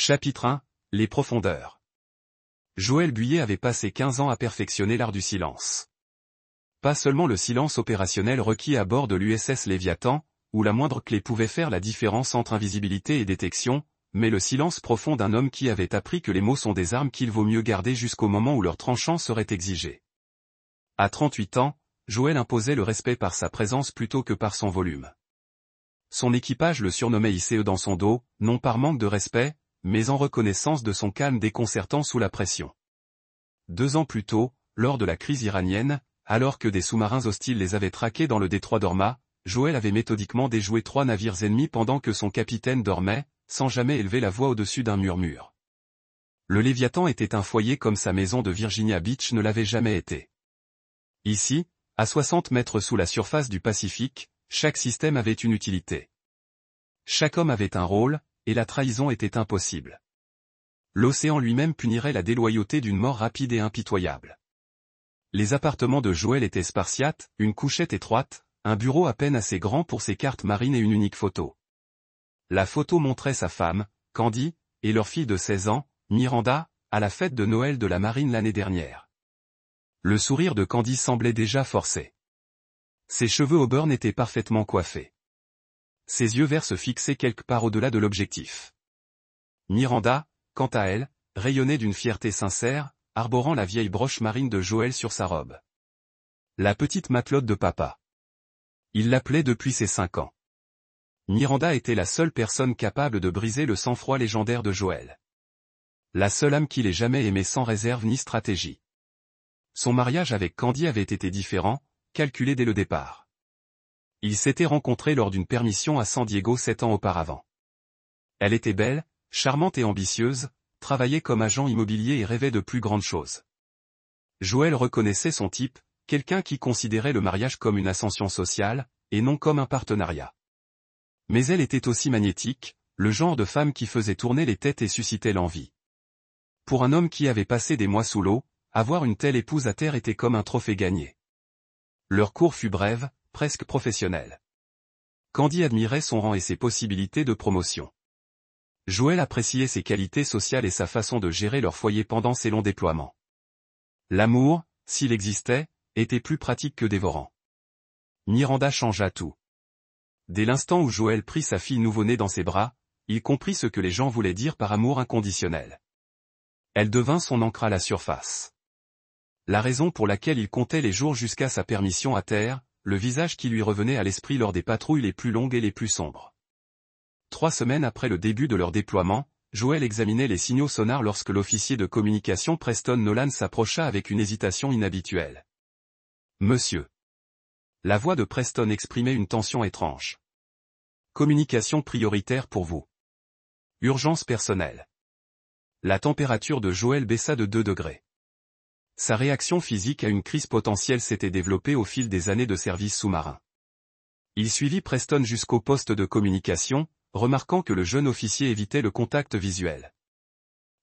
Chapitre 1. Les profondeurs. Joël Buyer avait passé 15 ans à perfectionner l'art du silence. Pas seulement le silence opérationnel requis à bord de l'USS Léviathan, où la moindre clé pouvait faire la différence entre invisibilité et détection, mais le silence profond d'un homme qui avait appris que les mots sont des armes qu'il vaut mieux garder jusqu'au moment où leur tranchant serait exigé. À 38 ans, Joël imposait le respect par sa présence plutôt que par son volume. Son équipage le surnommait ICE dans son dos, non par manque de respect, mais en reconnaissance de son calme déconcertant sous la pression. 2 ans plus tôt, lors de la crise iranienne, alors que des sous-marins hostiles les avaient traqués dans le détroit d'Orma, Joël avait méthodiquement déjoué 3 navires ennemis pendant que son capitaine dormait, sans jamais élever la voix au-dessus d'un murmure. Le Léviathan était un foyer comme sa maison de Virginia Beach ne l'avait jamais été. Ici, à 60 mètres sous la surface du Pacifique, chaque système avait une utilité. Chaque homme avait un rôle, et la trahison était impossible. L'océan lui-même punirait la déloyauté d'une mort rapide et impitoyable. Les appartements de Joël étaient spartiates, une couchette étroite, un bureau à peine assez grand pour ses cartes marines et une unique photo. La photo montrait sa femme, Candy, et leur fille de 16 ans, Miranda, à la fête de Noël de la marine l'année dernière. Le sourire de Candy semblait déjà forcé. Ses cheveux auburn étaient parfaitement coiffés. Ses yeux verts se fixaient quelque part au-delà de l'objectif. Miranda, quant à elle, rayonnait d'une fierté sincère, arborant la vieille broche marine de Joël sur sa robe. La petite matelote de papa. Il l'appelait depuis ses 5 ans. Miranda était la seule personne capable de briser le sang-froid légendaire de Joël. La seule âme qu'il ait jamais aimée sans réserve ni stratégie. Son mariage avec Candy avait été différent, calculé dès le départ. Ils s'étaient rencontrés lors d'une permission à San Diego 7 ans auparavant. Elle était belle, charmante et ambitieuse, travaillait comme agent immobilier et rêvait de plus grandes choses. Joël reconnaissait son type, quelqu'un qui considérait le mariage comme une ascension sociale, et non comme un partenariat. Mais elle était aussi magnétique, le genre de femme qui faisait tourner les têtes et suscitait l'envie. Pour un homme qui avait passé des mois sous l'eau, avoir une telle épouse à terre était comme un trophée gagné. Leur cour fut brève, presque professionnelle. Candy admirait son rang et ses possibilités de promotion. Joël appréciait ses qualités sociales et sa façon de gérer leur foyer pendant ses longs déploiements. L'amour, s'il existait, était plus pratique que dévorant. Miranda changea tout. Dès l'instant où Joël prit sa fille nouveau-née dans ses bras, il comprit ce que les gens voulaient dire par amour inconditionnel. Elle devint son ancre à la surface. La raison pour laquelle il comptait les jours jusqu'à sa permission à terre, le visage qui lui revenait à l'esprit lors des patrouilles les plus longues et les plus sombres. 3 semaines après le début de leur déploiement, Joël examinait les signaux sonars lorsque l'officier de communication Preston Nolan s'approcha avec une hésitation inhabituelle. « Monsieur. » La voix de Preston exprimait une tension étrange. « Communication prioritaire pour vous. Urgence personnelle. » La température de Joël baissa de 2 degrés. Sa réaction physique à une crise potentielle s'était développée au fil des années de service sous-marin. Il suivit Preston jusqu'au poste de communication, remarquant que le jeune officier évitait le contact visuel.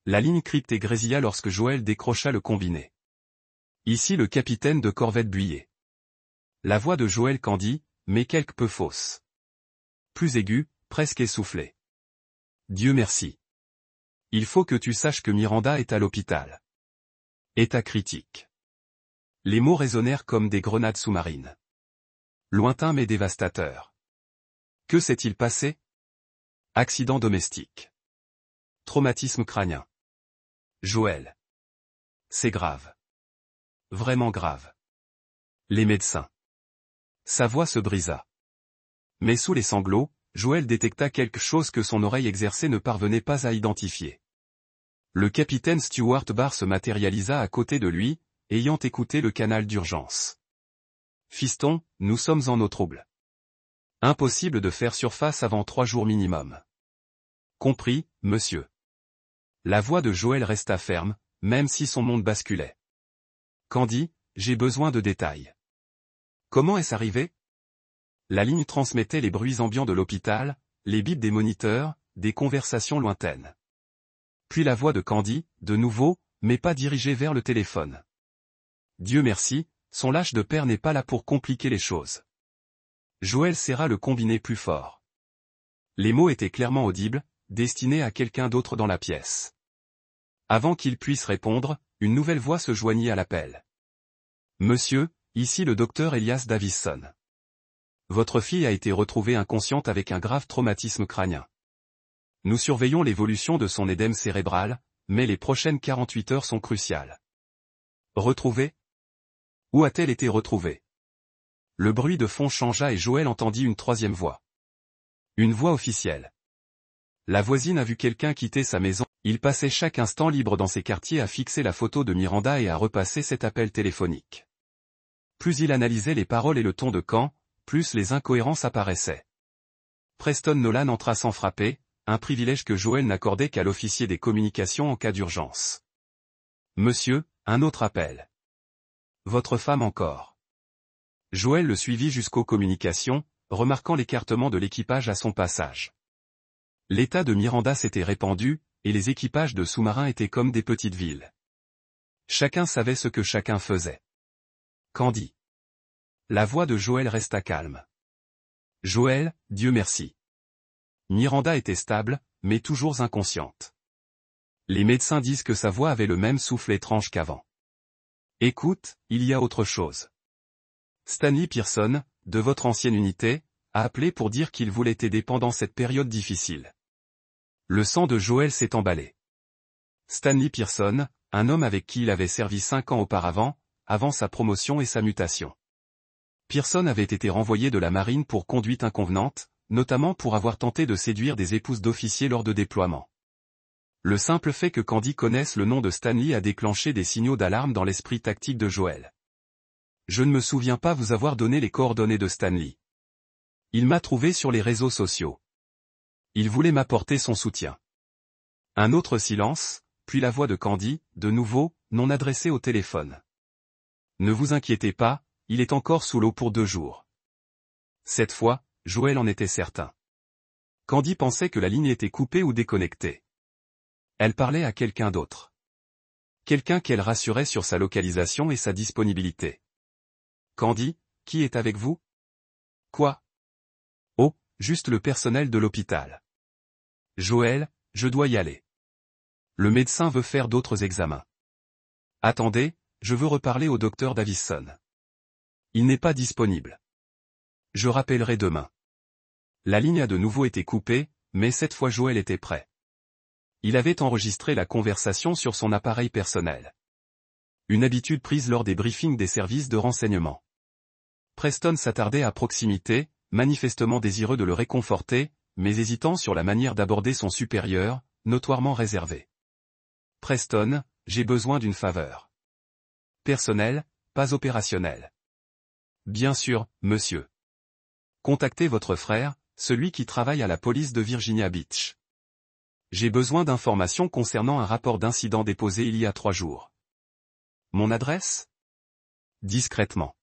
La ligne cryptée grésilla lorsque Joël décrocha le combiné. Ici le capitaine de corvette Buyer. La voix de Joël Candy, mais quelque peu fausse. Plus aiguë, presque essoufflée. Dieu merci. Il faut que tu saches que Miranda est à l'hôpital. État critique. Les mots résonnèrent comme des grenades sous-marines. Lointain mais dévastateur. Que s'est-il passé? Accident domestique. Traumatisme crânien. Joël. C'est grave. Vraiment grave. Les médecins. Sa voix se brisa. Mais sous les sanglots, Joël détecta quelque chose que son oreille exercée ne parvenait pas à identifier. Le capitaine Stuart Barr se matérialisa à côté de lui, ayant écouté le canal d'urgence. « Fiston, nous sommes en eau trouble. Impossible de faire surface avant 3 jours minimum. » « Compris, monsieur. » La voix de Joël resta ferme, même si son monde basculait. « Candy, j'ai besoin de détails. Comment est-ce arrivé ?» La ligne transmettait les bruits ambiants de l'hôpital, les bips des moniteurs, des conversations lointaines. Puis la voix de Candy, de nouveau, mais pas dirigée vers le téléphone. Dieu merci, son lâche de père n'est pas là pour compliquer les choses. Joël serra le combiné plus fort. Les mots étaient clairement audibles, destiné à quelqu'un d'autre dans la pièce. Avant qu'il puisse répondre, une nouvelle voix se joignit à l'appel. « Monsieur, ici le docteur Elias Davison. Votre fille a été retrouvée inconsciente avec un grave traumatisme crânien. Nous surveillons l'évolution de son édème cérébral, mais les prochaines 48 heures sont cruciales. » Retrouvée? Où a-t-elle été retrouvée? Le bruit de fond changea et Joël entendit une troisième voix. Une voix officielle. La voisine a vu quelqu'un quitter sa maison. Il passait chaque instant libre dans ses quartiers à fixer la photo de Miranda et à repasser cet appel téléphonique. Plus il analysait les paroles et le ton de Camp, plus les incohérences apparaissaient. Preston Nolan entra sans frapper, un privilège que Joël n'accordait qu'à l'officier des communications en cas d'urgence. « Monsieur, un autre appel. Votre femme encore. » Joël le suivit jusqu'aux communications, remarquant l'écartement de l'équipage à son passage. L'état de Miranda s'était répandu, et les équipages de sous-marins étaient comme des petites villes. Chacun savait ce que chacun faisait. Candy. La voix de Joël resta calme. Joël, Dieu merci. Miranda était stable, mais toujours inconsciente. Les médecins disent que sa voix avait le même souffle étrange qu'avant. Écoute, il y a autre chose. Stanley Pearson, de votre ancienne unité, a appelé pour dire qu'il voulait t'aider pendant cette période difficile. Le sang de Joël s'est emballé. Stanley Pearson, un homme avec qui il avait servi 5 ans auparavant, avant sa promotion et sa mutation. Pearson avait été renvoyé de la marine pour conduite inconvenante, notamment pour avoir tenté de séduire des épouses d'officiers lors de déploiements. Le simple fait que Candy connaisse le nom de Stanley a déclenché des signaux d'alarme dans l'esprit tactique de Joël. Je ne me souviens pas vous avoir donné les coordonnées de Stanley. Il m'a trouvé sur les réseaux sociaux. Il voulait m'apporter son soutien. Un autre silence, puis la voix de Candy, de nouveau, non adressée au téléphone. Ne vous inquiétez pas, il est encore sous l'eau pour 2 jours. Cette fois, Joël en était certain. Candy pensait que la ligne était coupée ou déconnectée. Elle parlait à quelqu'un d'autre. Quelqu'un qu'elle rassurait sur sa localisation et sa disponibilité. Candy, qui est avec vous? Quoi? Oh, juste le personnel de l'hôpital. Joël, je dois y aller. Le médecin veut faire d'autres examens. Attendez, je veux reparler au docteur Davison. Il n'est pas disponible. Je rappellerai demain. La ligne a de nouveau été coupée, mais cette fois Joël était prêt. Il avait enregistré la conversation sur son appareil personnel. Une habitude prise lors des briefings des services de renseignement. Preston s'attardait à proximité, manifestement désireux de le réconforter, mais hésitant sur la manière d'aborder son supérieur, notoirement réservé. Preston, j'ai besoin d'une faveur. Personnel, pas opérationnel. Bien sûr, monsieur. Contactez votre frère, celui qui travaille à la police de Virginia Beach. J'ai besoin d'informations concernant un rapport d'incident déposé il y a 3 jours. Mon adresse? Discrètement.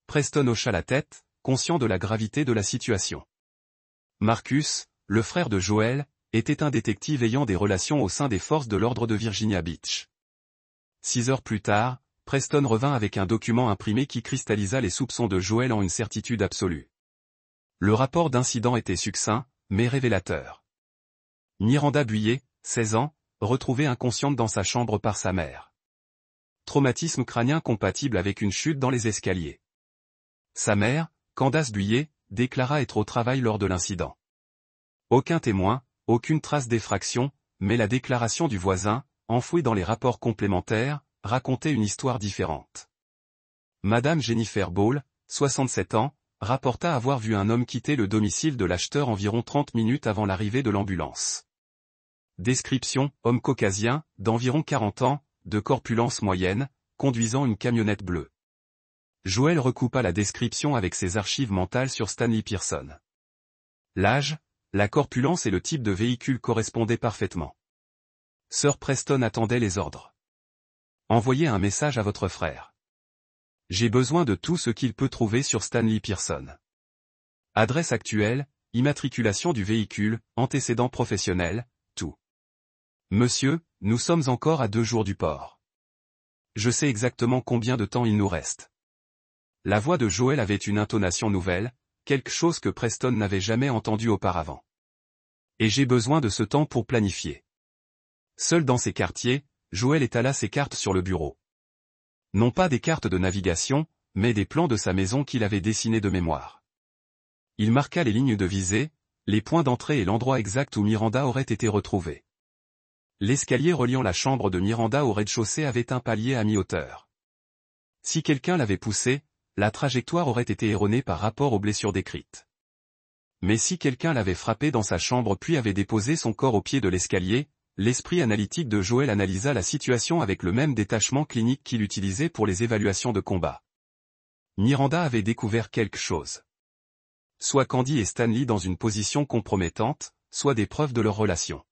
Preston hocha la tête, conscient de la gravité de la situation. Marcus, le frère de Joël, était un détective ayant des relations au sein des forces de l'ordre de Virginia Beach. 6 heures plus tard, Preston revint avec un document imprimé qui cristallisa les soupçons de Joël en une certitude absolue. Le rapport d'incident était succinct, mais révélateur. Miranda Buyer, 16 ans, retrouvée inconsciente dans sa chambre par sa mère. Traumatisme crânien compatible avec une chute dans les escaliers. Sa mère, Candace Buyer, déclara être au travail lors de l'incident. Aucun témoin, aucune trace d'effraction, mais la déclaration du voisin, enfouie dans les rapports complémentaires, racontait une histoire différente. Madame Jennifer Ball, 67 ans, rapporta avoir vu un homme quitter le domicile de l'acheteur environ 30 minutes avant l'arrivée de l'ambulance. Description, homme caucasien, d'environ 40 ans, de corpulence moyenne, conduisant une camionnette bleue. Joël recoupa la description avec ses archives mentales sur Stanley Pearson. L'âge, la corpulence et le type de véhicule correspondaient parfaitement. Sir Preston attendait les ordres. Envoyez un message à votre frère. J'ai besoin de tout ce qu'il peut trouver sur Stanley Pearson. Adresse actuelle, immatriculation du véhicule, antécédents professionnels, tout. Monsieur, nous sommes encore à 2 jours du port. Je sais exactement combien de temps il nous reste. La voix de Joël avait une intonation nouvelle, quelque chose que Preston n'avait jamais entendu auparavant. Et j'ai besoin de ce temps pour planifier. Seul dans ses quartiers, Joël étala ses cartes sur le bureau. Non pas des cartes de navigation, mais des plans de sa maison qu'il avait dessinés de mémoire. Il marqua les lignes de visée, les points d'entrée et l'endroit exact où Miranda aurait été retrouvée. L'escalier reliant la chambre de Miranda au rez-de-chaussée avait un palier à mi-hauteur. Si quelqu'un l'avait poussé, la trajectoire aurait été erronée par rapport aux blessures décrites. Mais si quelqu'un l'avait frappé dans sa chambre puis avait déposé son corps au pied de l'escalier, l'esprit analytique de Joël analysa la situation avec le même détachement clinique qu'il utilisait pour les évaluations de combat. Miranda avait découvert quelque chose. Soit Candy et Stanley dans une position compromettante, soit des preuves de leur relation.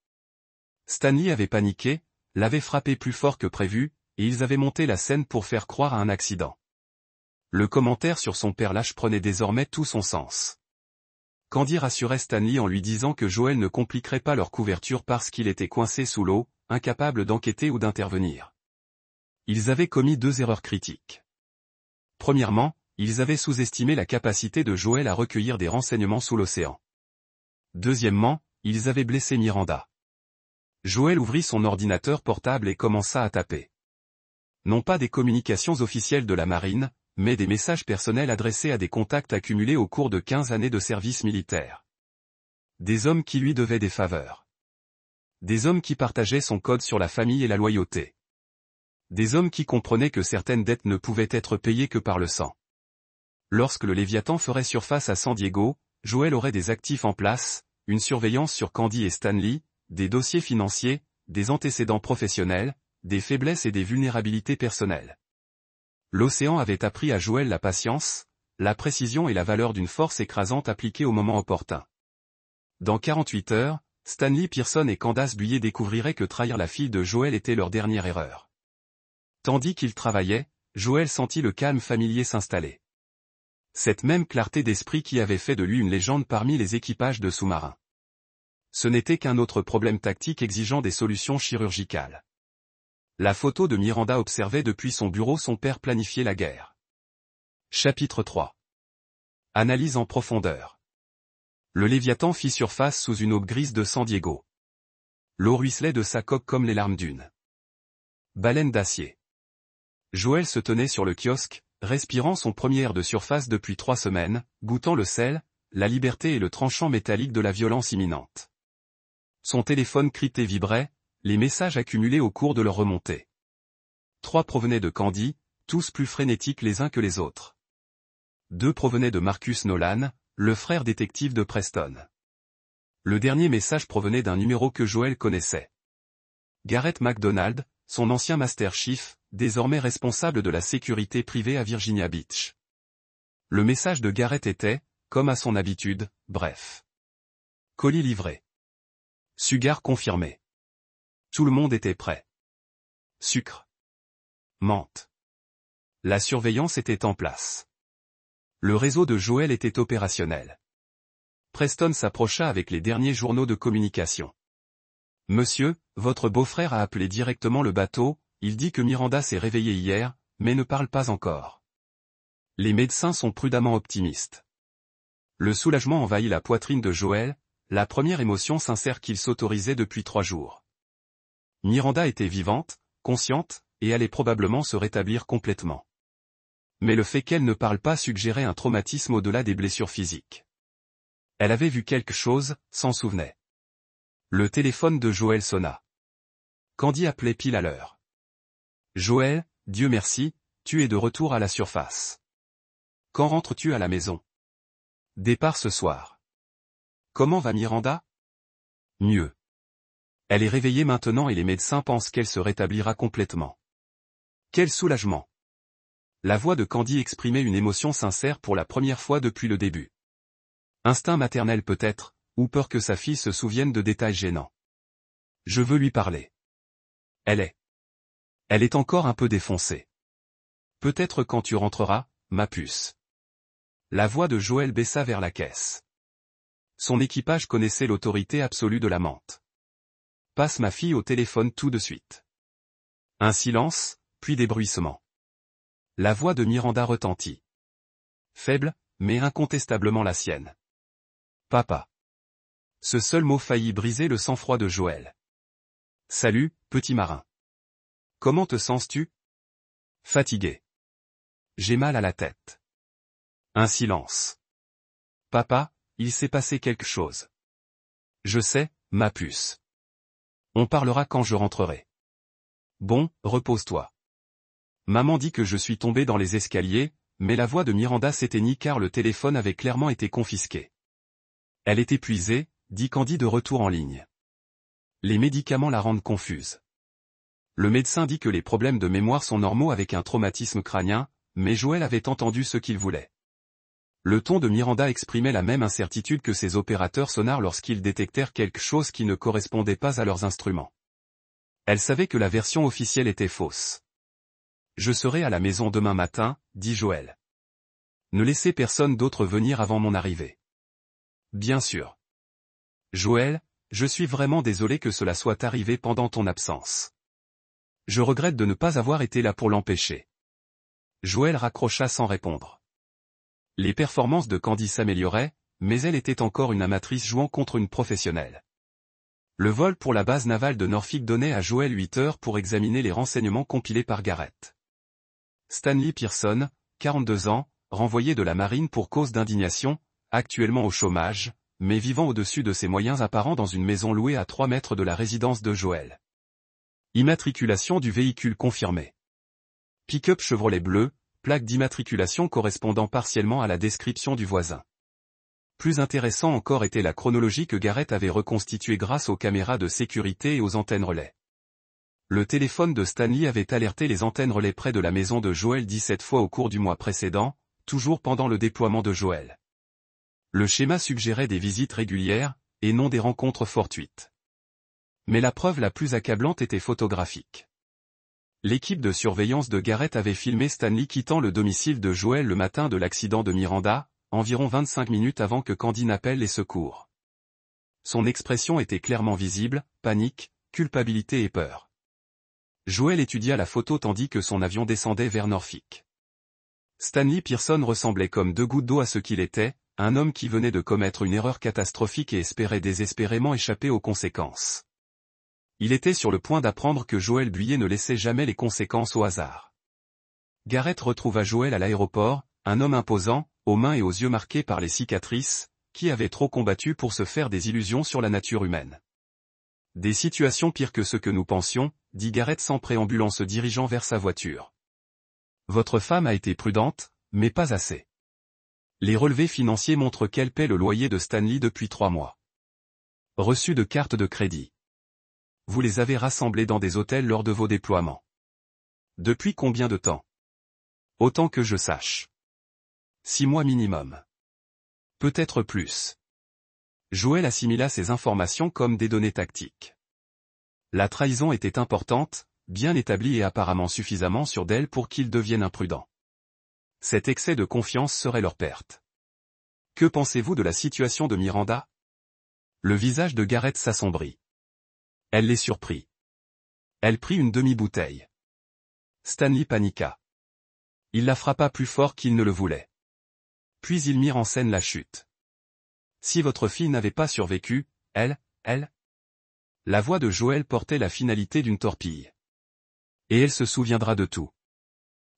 Stanley avait paniqué, l'avait frappé plus fort que prévu, et ils avaient monté la scène pour faire croire à un accident. Le commentaire sur son père lâche prenait désormais tout son sens. Candy rassurait Stanley en lui disant que Joël ne compliquerait pas leur couverture parce qu'il était coincé sous l'eau, incapable d'enquêter ou d'intervenir. Ils avaient commis 2 erreurs critiques. Premièrement, ils avaient sous-estimé la capacité de Joël à recueillir des renseignements sous l'océan. Deuxièmement, ils avaient blessé Miranda. Joël ouvrit son ordinateur portable et commença à taper. Non pas des communications officielles de la marine, mais des messages personnels adressés à des contacts accumulés au cours de 15 années de service militaire. Des hommes qui lui devaient des faveurs. Des hommes qui partageaient son code sur la famille et la loyauté. Des hommes qui comprenaient que certaines dettes ne pouvaient être payées que par le sang. Lorsque le Léviathan ferait surface à San Diego, Joël aurait des actifs en place, une surveillance sur Candy et Stanley, des dossiers financiers, des antécédents professionnels, des faiblesses et des vulnérabilités personnelles. L'océan avait appris à Joël la patience, la précision et la valeur d'une force écrasante appliquée au moment opportun. Dans 48 heures, Stanley Pearson et Candace Buyer découvriraient que trahir la fille de Joël était leur dernière erreur. Tandis qu'ils travaillaient, Joël sentit le calme familier s'installer. Cette même clarté d'esprit qui avait fait de lui une légende parmi les équipages de sous-marins. Ce n'était qu'un autre problème tactique exigeant des solutions chirurgicales. La photo de Miranda observait depuis son bureau son père planifier la guerre. Chapitre 3. Analyse en profondeur. Le Léviathan fit surface sous une aube grise de San Diego. L'eau ruisselait de sa coque comme les larmes d'une baleine d'acier. Joël se tenait sur le kiosque, respirant son premier air de surface depuis 3 semaines, goûtant le sel, la liberté et le tranchant métallique de la violence imminente. Son téléphone crypté vibrait, les messages accumulés au cours de leur remontée. 3 provenaient de Candy, tous plus frénétiques les uns que les autres. 2 provenaient de Marcus Nolan, le frère détective de Preston. Le dernier message provenait d'un numéro que Joël connaissait. Garrett McDonald, son ancien Master Chief, désormais responsable de la sécurité privée à Virginia Beach. Le message de Garrett était, comme à son habitude, bref. Colis livré. Sugar confirmé. Tout le monde était prêt. Sucre. Menthe. La surveillance était en place. Le réseau de Joël était opérationnel. Preston s'approcha avec les derniers journaux de communication. Monsieur, votre beau-frère a appelé directement le bateau, il dit que Miranda s'est réveillée hier, mais ne parle pas encore. Les médecins sont prudemment optimistes. Le soulagement envahit la poitrine de Joël, la première émotion sincère qu'il s'autorisait depuis 3 jours. Miranda était vivante, consciente, et allait probablement se rétablir complètement. Mais le fait qu'elle ne parle pas suggérait un traumatisme au-delà des blessures physiques. Elle avait vu quelque chose, s'en souvenait. Le téléphone de Joël sonna. Candy appelait pile à l'heure. Joël, Dieu merci, tu es de retour à la surface. Quand rentres-tu à la maison? Départ ce soir. Comment va Miranda? Mieux. Elle est réveillée maintenant et les médecins pensent qu'elle se rétablira complètement. Quel soulagement! La voix de Candy exprimait une émotion sincère pour la première fois depuis le début. Instinct maternel peut-être, ou peur que sa fille se souvienne de détails gênants. Je veux lui parler. Elle est encore un peu défoncée. Peut-être quand tu rentreras, ma puce. La voix de Joël baissa vers la caisse. Son équipage connaissait l'autorité absolue de la menthe. Passe ma fille au téléphone tout de suite. Un silence, puis des bruissements. La voix de Miranda retentit. Faible, mais incontestablement la sienne. Papa. Ce seul mot faillit briser le sang-froid de Joël. « Salut, petit marin. Comment te sens-tu ? » « Fatigué. J'ai mal à la tête. » Un silence. « Papa, il s'est passé quelque chose. »« Je sais, ma puce. On parlera quand je rentrerai. »« Bon, repose-toi. » Maman dit que je suis tombé dans les escaliers, mais la voix de Miranda s'éteignit car le téléphone avait clairement été confisqué. Elle est épuisée, dit Candy de retour en ligne. Les médicaments la rendent confuse. Le médecin dit que les problèmes de mémoire sont normaux avec un traumatisme crânien, mais Joël avait entendu ce qu'il voulait. Le ton de Miranda exprimait la même incertitude que ses opérateurs sonars lorsqu'ils détectèrent quelque chose qui ne correspondait pas à leurs instruments. Elle savait que la version officielle était fausse. « Je serai à la maison demain matin, dit Joël. Ne laissez personne d'autre venir avant mon arrivée. » Bien sûr. Joël, je suis vraiment désolé que cela soit arrivé pendant ton absence. Je regrette de ne pas avoir été là pour l'empêcher. Joël raccrocha sans répondre. Les performances de Candy s'amélioraient, mais elle était encore une amatrice jouant contre une professionnelle. Le vol pour la base navale de Norfolk donnait à Joël 8 heures pour examiner les renseignements compilés par Garrett. Stanley Pearson, 42 ans, renvoyé de la marine pour cause d'indignation, actuellement au chômage, mais vivant au-dessus de ses moyens apparents dans une maison louée à 3 mètres de la résidence de Joël. Immatriculation du véhicule confirmée. Pick-up Chevrolet bleu, plaque d'immatriculation correspondant partiellement à la description du voisin. Plus intéressant encore était la chronologie que Garrett avait reconstituée grâce aux caméras de sécurité et aux antennes relais. Le téléphone de Stanley avait alerté les antennes relais près de la maison de Joël 17 fois au cours du mois précédent, toujours pendant le déploiement de Joël. Le schéma suggérait des visites régulières, et non des rencontres fortuites. Mais la preuve la plus accablante était photographique. L'équipe de surveillance de Garrett avait filmé Stanley quittant le domicile de Joël le matin de l'accident de Miranda, environ 25 minutes avant que Candy n'appelle les secours. Son expression était clairement visible, panique, culpabilité et peur. Joël étudia la photo tandis que son avion descendait vers Norfolk. Stanley Pearson ressemblait comme 2 gouttes d'eau à ce qu'il était, un homme qui venait de commettre une erreur catastrophique et espérait désespérément échapper aux conséquences. Il était sur le point d'apprendre que Joël Buyer ne laissait jamais les conséquences au hasard. Garrett retrouva Joël à l'aéroport, un homme imposant, aux mains et aux yeux marqués par les cicatrices, qui avait trop combattu pour se faire des illusions sur la nature humaine. Des situations pires que ce que nous pensions, dit Garrett sans préambule en se dirigeant vers sa voiture. Votre femme a été prudente, mais pas assez. Les relevés financiers montrent qu'elle paie le loyer de Stanley depuis 3 mois. Reçu de cartes de crédit. Vous les avez rassemblés dans des hôtels lors de vos déploiements. Depuis combien de temps? Autant que je sache. 6 mois minimum. Peut-être plus. Joël assimila ces informations comme des données tactiques. La trahison était importante, bien établie et apparemment suffisamment sûre d'elle pour qu'ils deviennent imprudents. Cet excès de confiance serait leur perte. Que pensez-vous de la situation de Miranda? Le visage de Garrett s'assombrit. Elle les surprit. Elle prit une demi-bouteille. Stanley paniqua. Il la frappa plus fort qu'il ne le voulait. Puis ils mirent en scène la chute. Si votre fille n'avait pas survécu, elle. La voix de Joël portait la finalité d'une torpille. Et elle se souviendra de tout.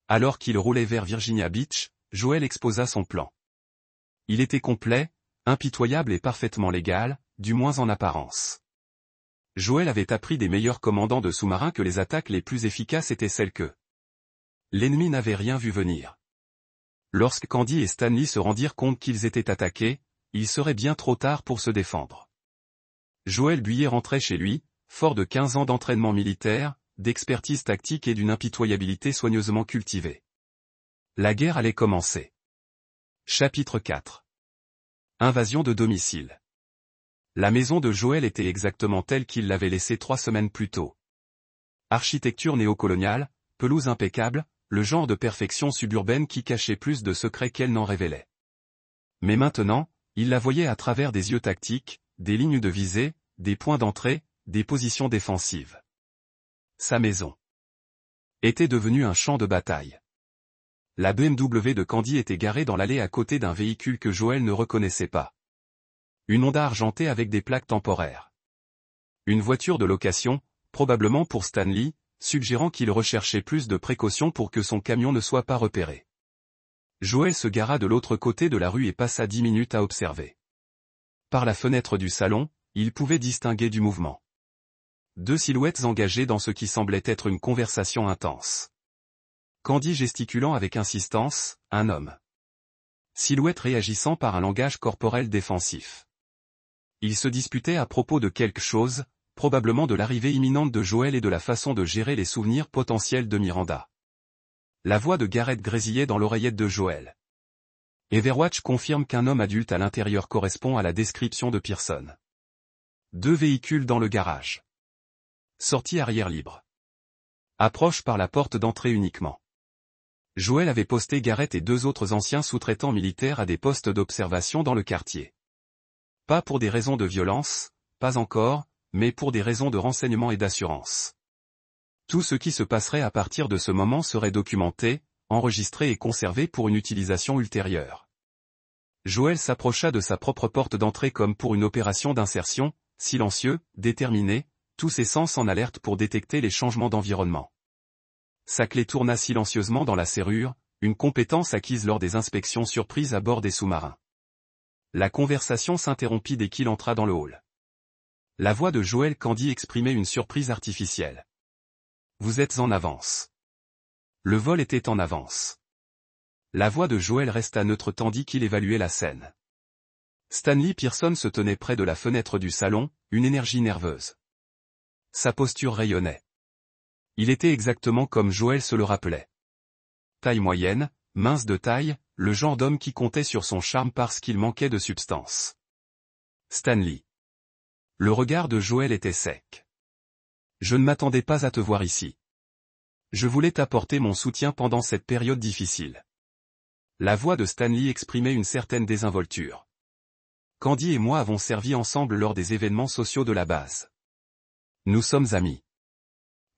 Alors qu'il roulait vers Virginia Beach, Joël exposa son plan. Il était complet, impitoyable et parfaitement légal, du moins en apparence. Joël avait appris des meilleurs commandants de sous-marins que les attaques les plus efficaces étaient celles que l'ennemi n'avait rien vu venir. Lorsque Candy et Stanley se rendirent compte qu'ils étaient attaqués, il serait bien trop tard pour se défendre. Joël Buyer rentrait chez lui, fort de 15 ans d'entraînement militaire, d'expertise tactique et d'une impitoyabilité soigneusement cultivée. La guerre allait commencer. Chapitre 4. Invasion de domicile. La maison de Joël était exactement telle qu'il l'avait laissée 3 semaines plus tôt. Architecture néocoloniale, pelouse impeccable, le genre de perfection suburbaine qui cachait plus de secrets qu'elle n'en révélait. Mais maintenant, il la voyait à travers des yeux tactiques, des lignes de visée, des points d'entrée, des positions défensives. Sa maison était devenue un champ de bataille. La BMW de Candy était garée dans l'allée à côté d'un véhicule que Joël ne reconnaissait pas. Une Honda argentée avec des plaques temporaires. Une voiture de location, probablement pour Stanley, suggérant qu'il recherchait plus de précautions pour que son camion ne soit pas repéré. Joël se gara de l'autre côté de la rue et passa 10 minutes à observer. Par la fenêtre du salon, il pouvait distinguer du mouvement. 2 silhouettes engagées dans ce qui semblait être une conversation intense. Candy gesticulant avec insistance, un homme. Silhouette réagissant par un langage corporel défensif. Ils se disputaient à propos de quelque chose, probablement de l'arrivée imminente de Joël et de la façon de gérer les souvenirs potentiels de Miranda. La voix de Garrett grésillait dans l'oreillette de Joël. Everwatch confirme qu'un homme adulte à l'intérieur correspond à la description de Pearson. 2 véhicules dans le garage. Sortie arrière libre. Approche par la porte d'entrée uniquement. Joël avait posté Garrett et 2 autres anciens sous-traitants militaires à des postes d'observation dans le quartier. Pas pour des raisons de violence, pas encore, mais pour des raisons de renseignement et d'assurance. Tout ce qui se passerait à partir de ce moment serait documenté, enregistré et conservé pour une utilisation ultérieure. Joël s'approcha de sa propre porte d'entrée comme pour une opération d'insertion, silencieux, déterminé, tous ses sens en alerte pour détecter les changements d'environnement. Sa clé tourna silencieusement dans la serrure, une compétence acquise lors des inspections surprises à bord des sous-marins. La conversation s'interrompit dès qu'il entra dans le hall. La voix de Joël Candy exprimait une surprise artificielle. Vous êtes en avance. Le vol était en avance. La voix de Joël resta neutre tandis qu'il évaluait la scène. Stanley Pearson se tenait près de la fenêtre du salon, une énergie nerveuse. Sa posture rayonnait. Il était exactement comme Joël se le rappelait. Taille moyenne, mince de taille, le genre d'homme qui comptait sur son charme parce qu'il manquait de substance. Stanley. Le regard de Joël était sec. Je ne m'attendais pas à te voir ici. Je voulais t'apporter mon soutien pendant cette période difficile. La voix de Stanley exprimait une certaine désinvolture. Candy et moi avons servi ensemble lors des événements sociaux de la base. Nous sommes amis.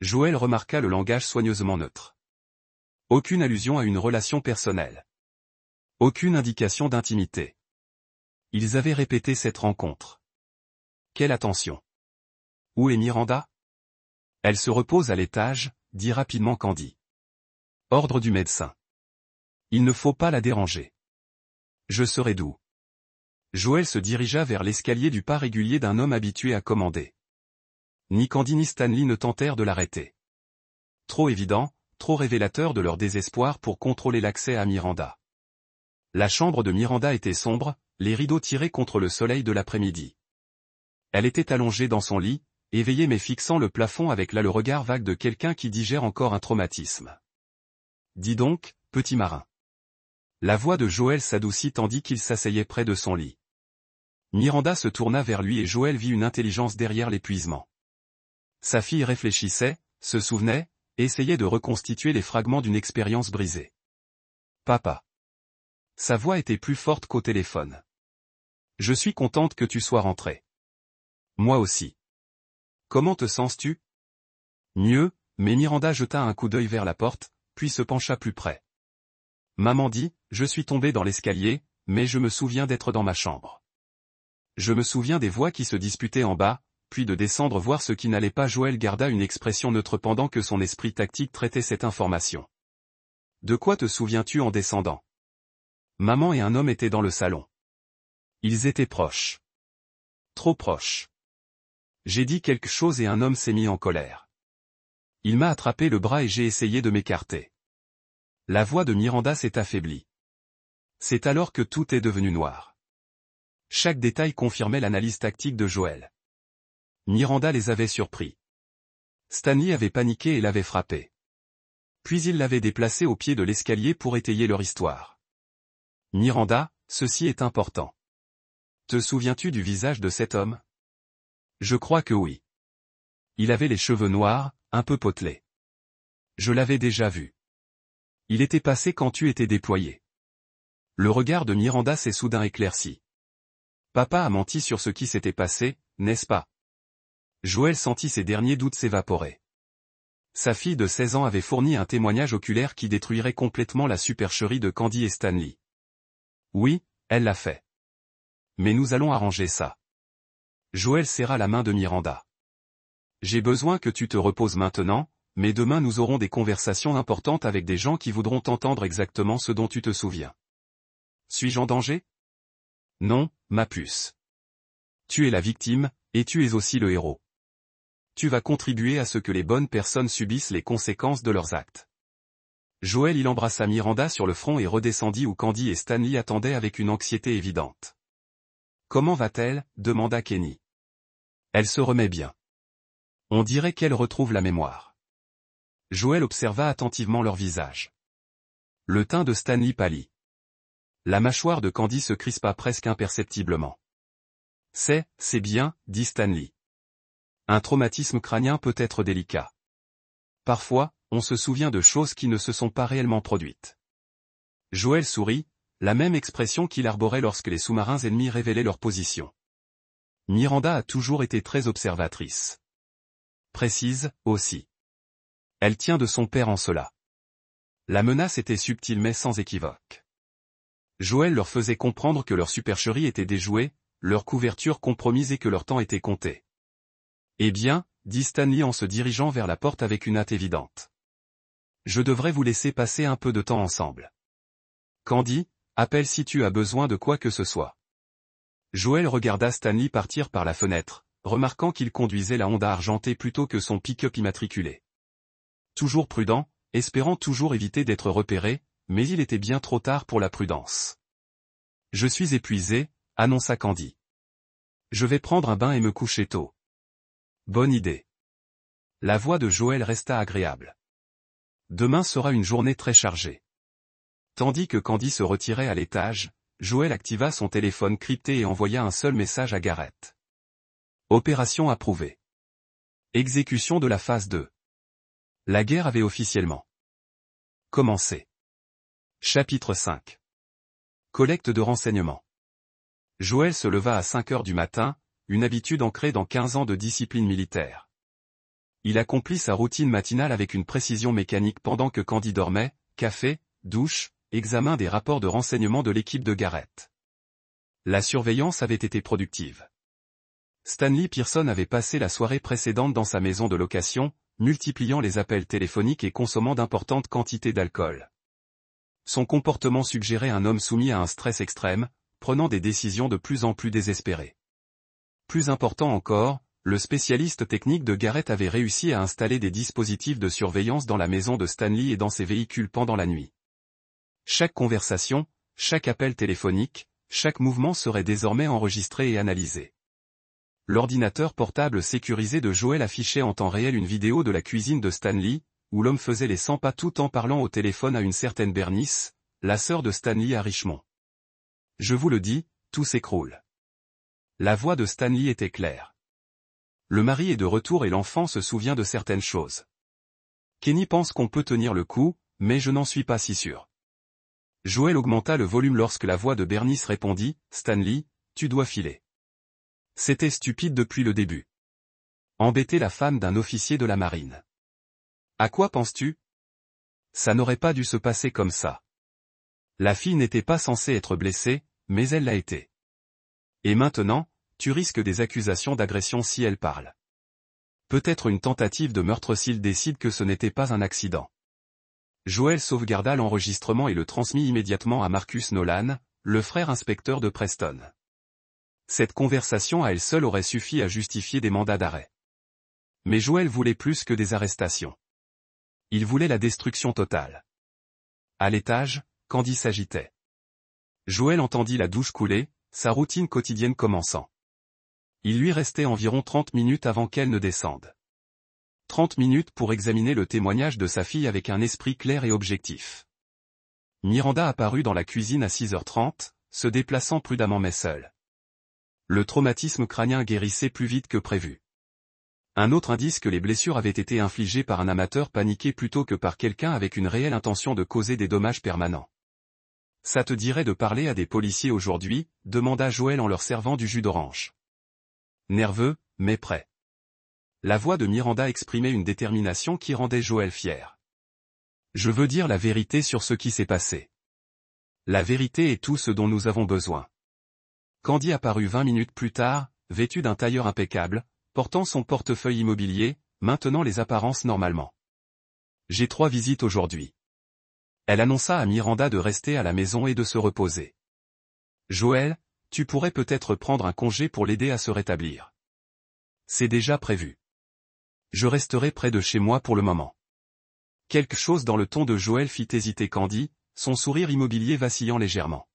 Joël remarqua le langage soigneusement neutre. Aucune allusion à une relation personnelle. Aucune indication d'intimité. Ils avaient répété cette rencontre. Quelle attention. Où est Miranda? Elle se repose à l'étage, dit rapidement Candy. Ordre du médecin. Il ne faut pas la déranger. Je serai doux. Joël se dirigea vers l'escalier du pas régulier d'un homme habitué à commander. Ni Candy ni Stanley ne tentèrent de l'arrêter. Trop évident, trop révélateur de leur désespoir pour contrôler l'accès à Miranda. La chambre de Miranda était sombre, les rideaux tirés contre le soleil de l'après-midi. Elle était allongée dans son lit, éveillée mais fixant le plafond avec là le regard vague de quelqu'un qui digère encore un traumatisme. Dis donc, petit marin. La voix de Joël s'adoucit tandis qu'il s'asseyait près de son lit. Miranda se tourna vers lui et Joël vit une intelligence derrière l'épuisement. Sa fille réfléchissait, se souvenait, et essayait de reconstituer les fragments d'une expérience brisée. Papa. Sa voix était plus forte qu'au téléphone. Je suis contente que tu sois rentré. Moi aussi. Comment te sens-tu? Mieux, mais Miranda jeta un coup d'œil vers la porte, puis se pencha plus près. Maman dit, je suis tombée dans l'escalier, mais je me souviens d'être dans ma chambre. Je me souviens des voix qui se disputaient en bas, puis de descendre voir ce qui n'allait pas. Joël garda une expression neutre pendant que son esprit tactique traitait cette information. De quoi te souviens-tu en descendant? Maman et un homme étaient dans le salon. Ils étaient proches. Trop proches. J'ai dit quelque chose et un homme s'est mis en colère. Il m'a attrapé le bras et j'ai essayé de m'écarter. La voix de Miranda s'est affaiblie. C'est alors que tout est devenu noir. Chaque détail confirmait l'analyse tactique de Joël. Miranda les avait surpris. Stanley avait paniqué et l'avait frappé. Puis il l'avait déplacé au pied de l'escalier pour étayer leur histoire. Miranda, ceci est important. Te souviens-tu du visage de cet homme? Je crois que oui. Il avait les cheveux noirs, un peu potelés. Je l'avais déjà vu. Il était passé quand tu étais déployé. Le regard de Miranda s'est soudain éclairci. Papa a menti sur ce qui s'était passé, n'est-ce pas? Joël sentit ses derniers doutes s'évaporer. Sa fille de 16 ans avait fourni un témoignage oculaire qui détruirait complètement la supercherie de Candy et Stanley. Oui, elle l'a fait. Mais nous allons arranger ça. Joël serra la main de Miranda. J'ai besoin que tu te reposes maintenant, mais demain nous aurons des conversations importantes avec des gens qui voudront entendre exactement ce dont tu te souviens. Suis-je en danger? Non, ma puce. Tu es la victime, et tu es aussi le héros. Tu vas contribuer à ce que les bonnes personnes subissent les conséquences de leurs actes. Joël il embrassa Miranda sur le front et redescendit où Candy et Stanley attendaient avec une anxiété évidente. Comment va-t-elle? Demanda Kenny. Elle se remet bien. On dirait qu'elle retrouve la mémoire. Joël observa attentivement leur visage. Le teint de Stanley pâlit. La mâchoire de Candy se crispa presque imperceptiblement. C'est bien, dit Stanley. Un traumatisme crânien peut être délicat. Parfois, on se souvient de choses qui ne se sont pas réellement produites. Joël sourit, la même expression qu'il arborait lorsque les sous-marins ennemis révélaient leur position. Miranda a toujours été très observatrice. Précise, aussi. Elle tient de son père en cela. La menace était subtile mais sans équivoque. Joël leur faisait comprendre que leur supercherie était déjouée, leur couverture compromise et que leur temps était compté. Eh bien, dit Stanley en se dirigeant vers la porte avec une hâte évidente. Je devrais vous laisser passer un peu de temps ensemble. Candy, appelle si tu as besoin de quoi que ce soit. Joël regarda Stanley partir par la fenêtre, remarquant qu'il conduisait la Honda argentée plutôt que son pick-up immatriculé. Toujours prudent, espérant toujours éviter d'être repéré, mais il était bien trop tard pour la prudence. Je suis épuisé, annonça Candy. Je vais prendre un bain et me coucher tôt. Bonne idée. La voix de Joël resta agréable. Demain sera une journée très chargée. Tandis que Candy se retirait à l'étage, Joël activa son téléphone crypté et envoya un seul message à Garrett. Opération approuvée. Exécution de la phase 2. La guerre avait officiellement commencé. Chapitre 5. Collecte de renseignements. Joël se leva à 5 heures du matin, une habitude ancrée dans 15 ans de discipline militaire. Il accomplit sa routine matinale avec une précision mécanique pendant que Candy dormait, café, douche, examen des rapports de renseignement de l'équipe de Garrett. La surveillance avait été productive. Stanley Pearson avait passé la soirée précédente dans sa maison de location, multipliant les appels téléphoniques et consommant d'importantes quantités d'alcool. Son comportement suggérait un homme soumis à un stress extrême, prenant des décisions de plus en plus désespérées. Plus important encore, le spécialiste technique de Garrett avait réussi à installer des dispositifs de surveillance dans la maison de Stanley et dans ses véhicules pendant la nuit. Chaque conversation, chaque appel téléphonique, chaque mouvement serait désormais enregistré et analysé. L'ordinateur portable sécurisé de Joël affichait en temps réel une vidéo de la cuisine de Stanley, où l'homme faisait les 100 pas tout en parlant au téléphone à une certaine Bernice, la sœur de Stanley à Richmond. Je vous le dis, tout s'écroule. La voix de Stanley était claire. Le mari est de retour et l'enfant se souvient de certaines choses. Kenny pense qu'on peut tenir le coup, mais je n'en suis pas si sûr. Joël augmenta le volume lorsque la voix de Bernice répondit, Stanley, tu dois filer. C'était stupide depuis le début. Embêter la femme d'un officier de la marine. À quoi penses-tu? Ça n'aurait pas dû se passer comme ça. La fille n'était pas censée être blessée, mais elle l'a été. Et maintenant, tu risques des accusations d'agression si elle parle. Peut-être une tentative de meurtre s'il décide que ce n'était pas un accident. Joël sauvegarda l'enregistrement et le transmit immédiatement à Marcus Nolan, le frère inspecteur de Preston. Cette conversation à elle seule aurait suffi à justifier des mandats d'arrêt. Mais Joël voulait plus que des arrestations. Il voulait la destruction totale. À l'étage, Candy s'agitait. Joël entendit la douche couler, sa routine quotidienne commençant. Il lui restait environ 30 minutes avant qu'elle ne descende. 30 minutes pour examiner le témoignage de sa fille avec un esprit clair et objectif. Miranda apparut dans la cuisine à 6h30, se déplaçant prudemment mais seule. Le traumatisme crânien guérissait plus vite que prévu. Un autre indice que les blessures avaient été infligées par un amateur paniqué plutôt que par quelqu'un avec une réelle intention de causer des dommages permanents. « Ça te dirait de parler à des policiers aujourd'hui » demanda Joël en leur servant du jus d'orange. Nerveux, mais prêt. La voix de Miranda exprimait une détermination qui rendait Joël fier. « Je veux dire la vérité sur ce qui s'est passé. La vérité est tout ce dont nous avons besoin. Candy apparut 20 minutes plus tard, vêtue d'un tailleur impeccable, portant son portefeuille immobilier, maintenant les apparences normalement. J'ai 3 visites aujourd'hui. Elle annonça à Miranda de rester à la maison et de se reposer. Joël, tu pourrais peut-être prendre un congé pour l'aider à se rétablir. C'est déjà prévu. Je resterai près de chez moi pour le moment. Quelque chose dans le ton de Joël fit hésiter Candy, son sourire immobilier vacillant légèrement.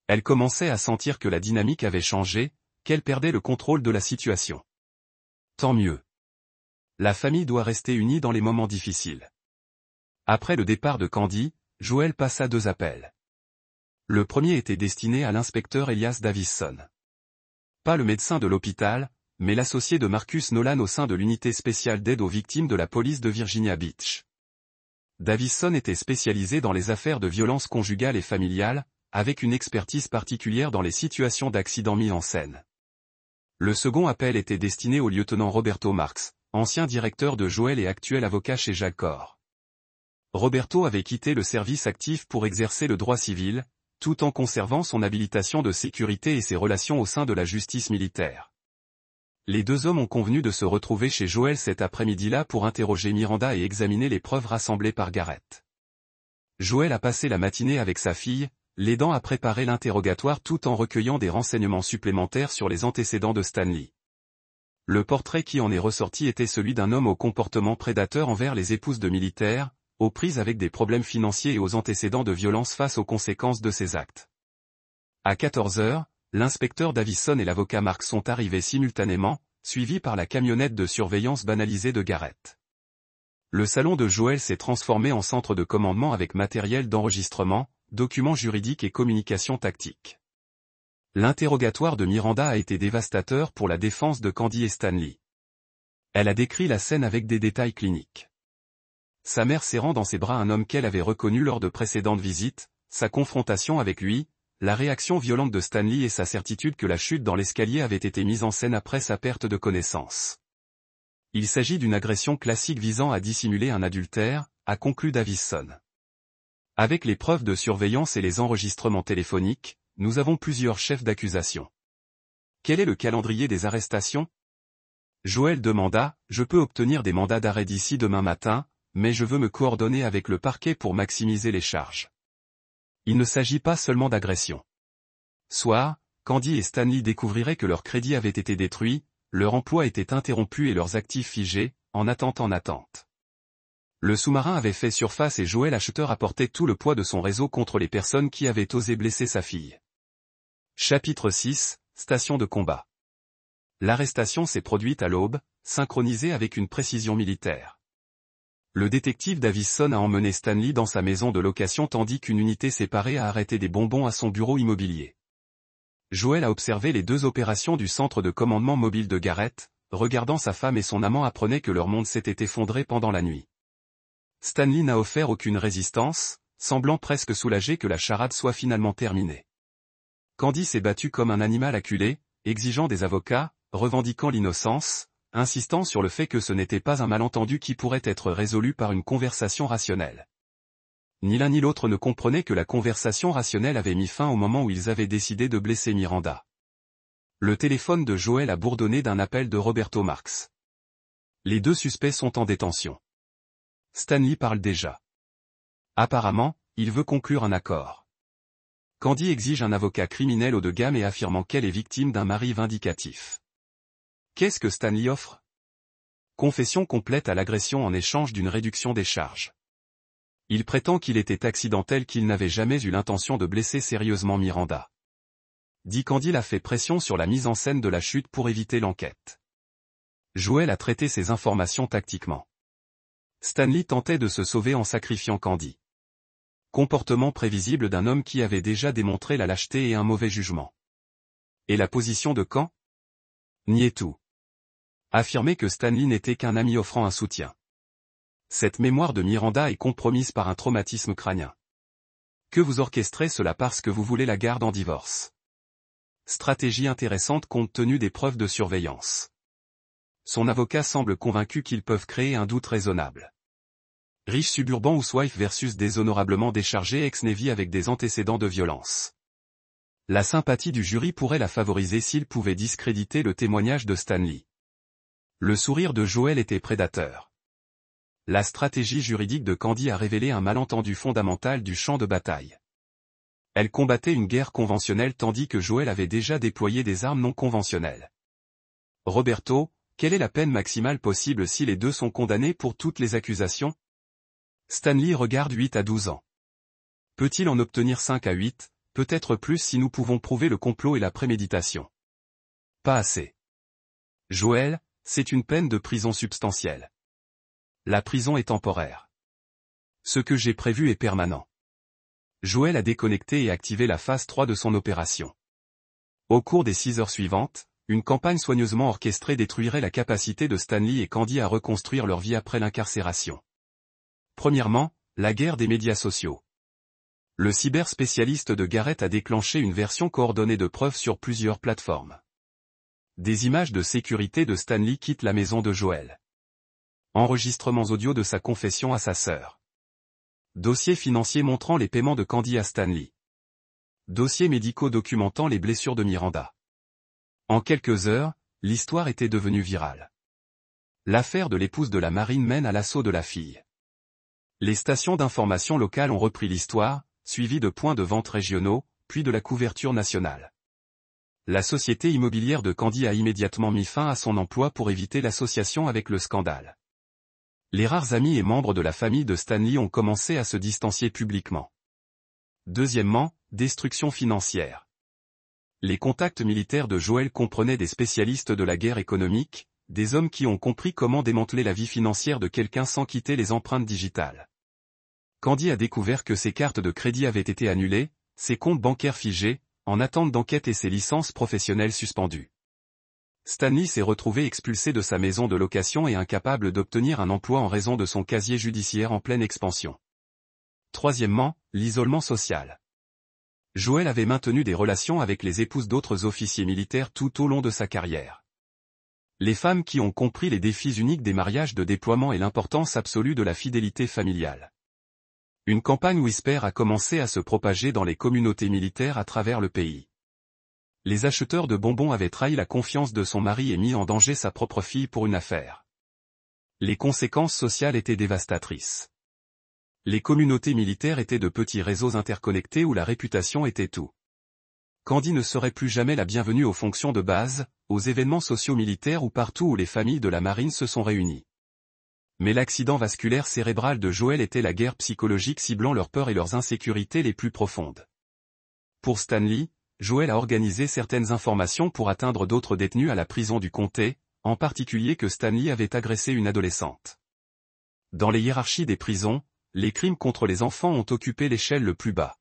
Elle commençait à sentir que la dynamique avait changé, qu'elle perdait le contrôle de la situation. Tant mieux. La famille doit rester unie dans les moments difficiles. Après le départ de Candy, Joël passa 2 appels. Le premier était destiné à l'inspecteur Elias Davison. Pas le médecin de l'hôpital, mais l'associé de Marcus Nolan au sein de l'unité spéciale d'aide aux victimes de la police de Virginia Beach. Davison était spécialisé dans les affaires de violence conjugale et familiale, avec une expertise particulière dans les situations d'accidents mis en scène. Le second appel était destiné au lieutenant Roberto Marx, ancien directeur de Joël et actuel avocat chez Jalcor. Roberto avait quitté le service actif pour exercer le droit civil, tout en conservant son habilitation de sécurité et ses relations au sein de la justice militaire. Les 2 hommes ont convenu de se retrouver chez Joël cet après-midi-là pour interroger Miranda et examiner les preuves rassemblées par Garrett. Joël a passé la matinée avec sa fille, l'aidant à préparer l'interrogatoire tout en recueillant des renseignements supplémentaires sur les antécédents de Stanley. Le portrait qui en est ressorti était celui d'un homme au comportement prédateur envers les épouses de militaires, aux prises avec des problèmes financiers et aux antécédents de violence face aux conséquences de ses actes. À 14 heures, l'inspecteur Davison et l'avocat Mark sont arrivés simultanément, suivis par la camionnette de surveillance banalisée de Garrett. Le salon de Joël s'est transformé en centre de commandement avec matériel d'enregistrement, documents juridiques et communication tactique. L'interrogatoire de Miranda a été dévastateur pour la défense de Candy et Stanley. Elle a décrit la scène avec des détails cliniques. Sa mère serrant dans ses bras un homme qu'elle avait reconnu lors de précédentes visites, sa confrontation avec lui, la réaction violente de Stanley et sa certitude que la chute dans l'escalier avait été mise en scène après sa perte de connaissance. Il s'agit d'une agression classique visant à dissimuler un adultère, a conclu Davison. Avec les preuves de surveillance et les enregistrements téléphoniques, nous avons plusieurs chefs d'accusation. Quel est le calendrier des arrestations? Joël demanda, je peux obtenir des mandats d'arrêt d'ici demain matin, mais je veux me coordonner avec le parquet pour maximiser les charges. Il ne s'agit pas seulement d'agression. Soir, Candy et Stanley découvriraient que leur crédit avait été détruit, leur emploi était interrompu et leurs actifs figés, en attente. Le sous-marin avait fait surface et Joël Acheter apportait tout le poids de son réseau contre les personnes qui avaient osé blesser sa fille. Chapitre 6, Station de combat. L'arrestation s'est produite à l'aube, synchronisée avec une précision militaire. Le détective Davison a emmené Stanley dans sa maison de location tandis qu'une unité séparée a arrêté des bonbons à son bureau immobilier. Joël a observé les 2 opérations du centre de commandement mobile de Garrett, regardant sa femme et son amant apprenaient que leur monde s'était effondré pendant la nuit. Stanley n'a offert aucune résistance, semblant presque soulagé que la charade soit finalement terminée. Candy s'est battu comme un animal acculé, exigeant des avocats, revendiquant l'innocence, insistant sur le fait que ce n'était pas un malentendu qui pourrait être résolu par une conversation rationnelle. Ni l'un ni l'autre ne comprenaient que la conversation rationnelle avait mis fin au moment où ils avaient décidé de blesser Miranda. Le téléphone de Joël a bourdonné d'un appel de Roberto Marx. Les 2 suspects sont en détention. Stanley parle déjà. Apparemment, il veut conclure un accord. Candy exige un avocat criminel haut de gamme et affirmant qu'elle est victime d'un mari vindicatif. Qu'est-ce que Stanley offre? Confession complète à l'agression en échange d'une réduction des charges. Il prétend qu'il était accidentel qu'il n'avait jamais eu l'intention de blesser sérieusement Miranda. Dit Candy a fait pression sur la mise en scène de la chute pour éviter l'enquête. Joël a traité ces informations tactiquement. Stanley tentait de se sauver en sacrifiant Candy. Comportement prévisible d'un homme qui avait déjà démontré la lâcheté et un mauvais jugement. Et la position de Caen? Nier tout. Affirmer que Stanley n'était qu'un ami offrant un soutien. Cette mémoire de Miranda est compromise par un traumatisme crânien. Que vous orchestrez cela parce que vous voulez la garde en divorce. Stratégie intéressante compte tenu des preuves de surveillance. Son avocat semble convaincu qu'ils peuvent créer un doute raisonnable. Riche suburban housewife versus déshonorablement déchargé ex-Navy avec des antécédents de violence. La sympathie du jury pourrait la favoriser s'il pouvait discréditer le témoignage de Stanley. Le sourire de Joel était prédateur. La stratégie juridique de Candy a révélé un malentendu fondamental du champ de bataille. Elle combattait une guerre conventionnelle tandis que Joel avait déjà déployé des armes non conventionnelles. Roberto, quelle est la peine maximale possible si les deux sont condamnés pour toutes les accusations? Stanley regarde 8 à 12 ans. Peut-il en obtenir 5 à 8, peut-être plus si nous pouvons prouver le complot et la préméditation? Pas assez. Joel, c'est une peine de prison substantielle. La prison est temporaire. Ce que j'ai prévu est permanent. Joel a déconnecté et activé la phase 3 de son opération. Au cours des 6 heures suivantes, une campagne soigneusement orchestrée détruirait la capacité de Stanley et Candy à reconstruire leur vie après l'incarcération. Premièrement, la guerre des médias sociaux. Le cyberspécialiste de Garrett a déclenché une version coordonnée de preuves sur plusieurs plateformes. Des images de sécurité de Stanley quittent la maison de Joel. Enregistrements audio de sa confession à sa sœur. Dossiers financiers montrant les paiements de Candy à Stanley. Dossiers médicaux documentant les blessures de Miranda. En quelques heures, l'histoire était devenue virale. L'affaire de l'épouse de la marine mène à l'assaut de la fille. Les stations d'information locales ont repris l'histoire, suivies de points de vente régionaux, puis de la couverture nationale. La société immobilière de Candy a immédiatement mis fin à son emploi pour éviter l'association avec le scandale. Les rares amis et membres de la famille de Stanley ont commencé à se distancier publiquement. Deuxièmement, destruction financière. Les contacts militaires de Joel comprenaient des spécialistes de la guerre économique, des hommes qui ont compris comment démanteler la vie financière de quelqu'un sans quitter les empreintes digitales. Candy a découvert que ses cartes de crédit avaient été annulées, ses comptes bancaires figés, en attente d'enquête et ses licences professionnelles suspendues. Stanley s'est retrouvé expulsé de sa maison de location et incapable d'obtenir un emploi en raison de son casier judiciaire en pleine expansion. Troisièmement, l'isolement social. Joel avait maintenu des relations avec les épouses d'autres officiers militaires tout au long de sa carrière. Les femmes qui ont compris les défis uniques des mariages de déploiement et l'importance absolue de la fidélité familiale. Une campagne Whisper a commencé à se propager dans les communautés militaires à travers le pays. Les acheteurs de bonbons avaient trahi la confiance de son mari et mis en danger sa propre fille pour une affaire. Les conséquences sociales étaient dévastatrices. Les communautés militaires étaient de petits réseaux interconnectés où la réputation était tout. Candy ne serait plus jamais la bienvenue aux fonctions de base, aux événements sociaux militaires ou partout où les familles de la marine se sont réunies. Mais l'accident vasculaire cérébral de Joel était la guerre psychologique ciblant leurs peurs et leurs insécurités les plus profondes. Pour Stanley, Joel a organisé certaines informations pour atteindre d'autres détenus à la prison du comté, en particulier que Stanley avait agressé une adolescente. Dans les hiérarchies des prisons, les crimes contre les enfants ont occupé l'échelle le plus bas.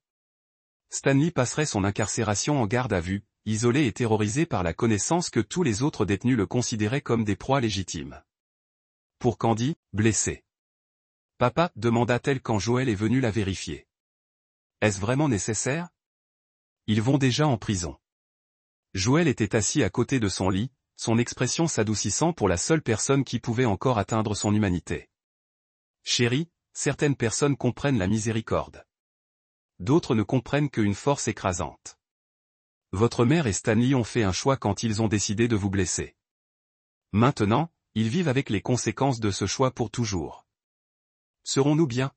Stanley passerait son incarcération en garde à vue, isolé et terrorisé par la connaissance que tous les autres détenus le considéraient comme des proies légitimes. Pour Candy, blessé. « Papa » demanda-t-elle quand Joel est venu la vérifier. « Est-ce vraiment nécessaire ? Ils vont déjà en prison. » Joel était assis à côté de son lit, son expression s'adoucissant pour la seule personne qui pouvait encore atteindre son humanité. « Chérie, certaines personnes comprennent la miséricorde. D'autres ne comprennent qu'une force écrasante. Votre mère et Stanley ont fait un choix quand ils ont décidé de vous blesser. Maintenant, ils vivent avec les conséquences de ce choix pour toujours. Serons-nous bien ?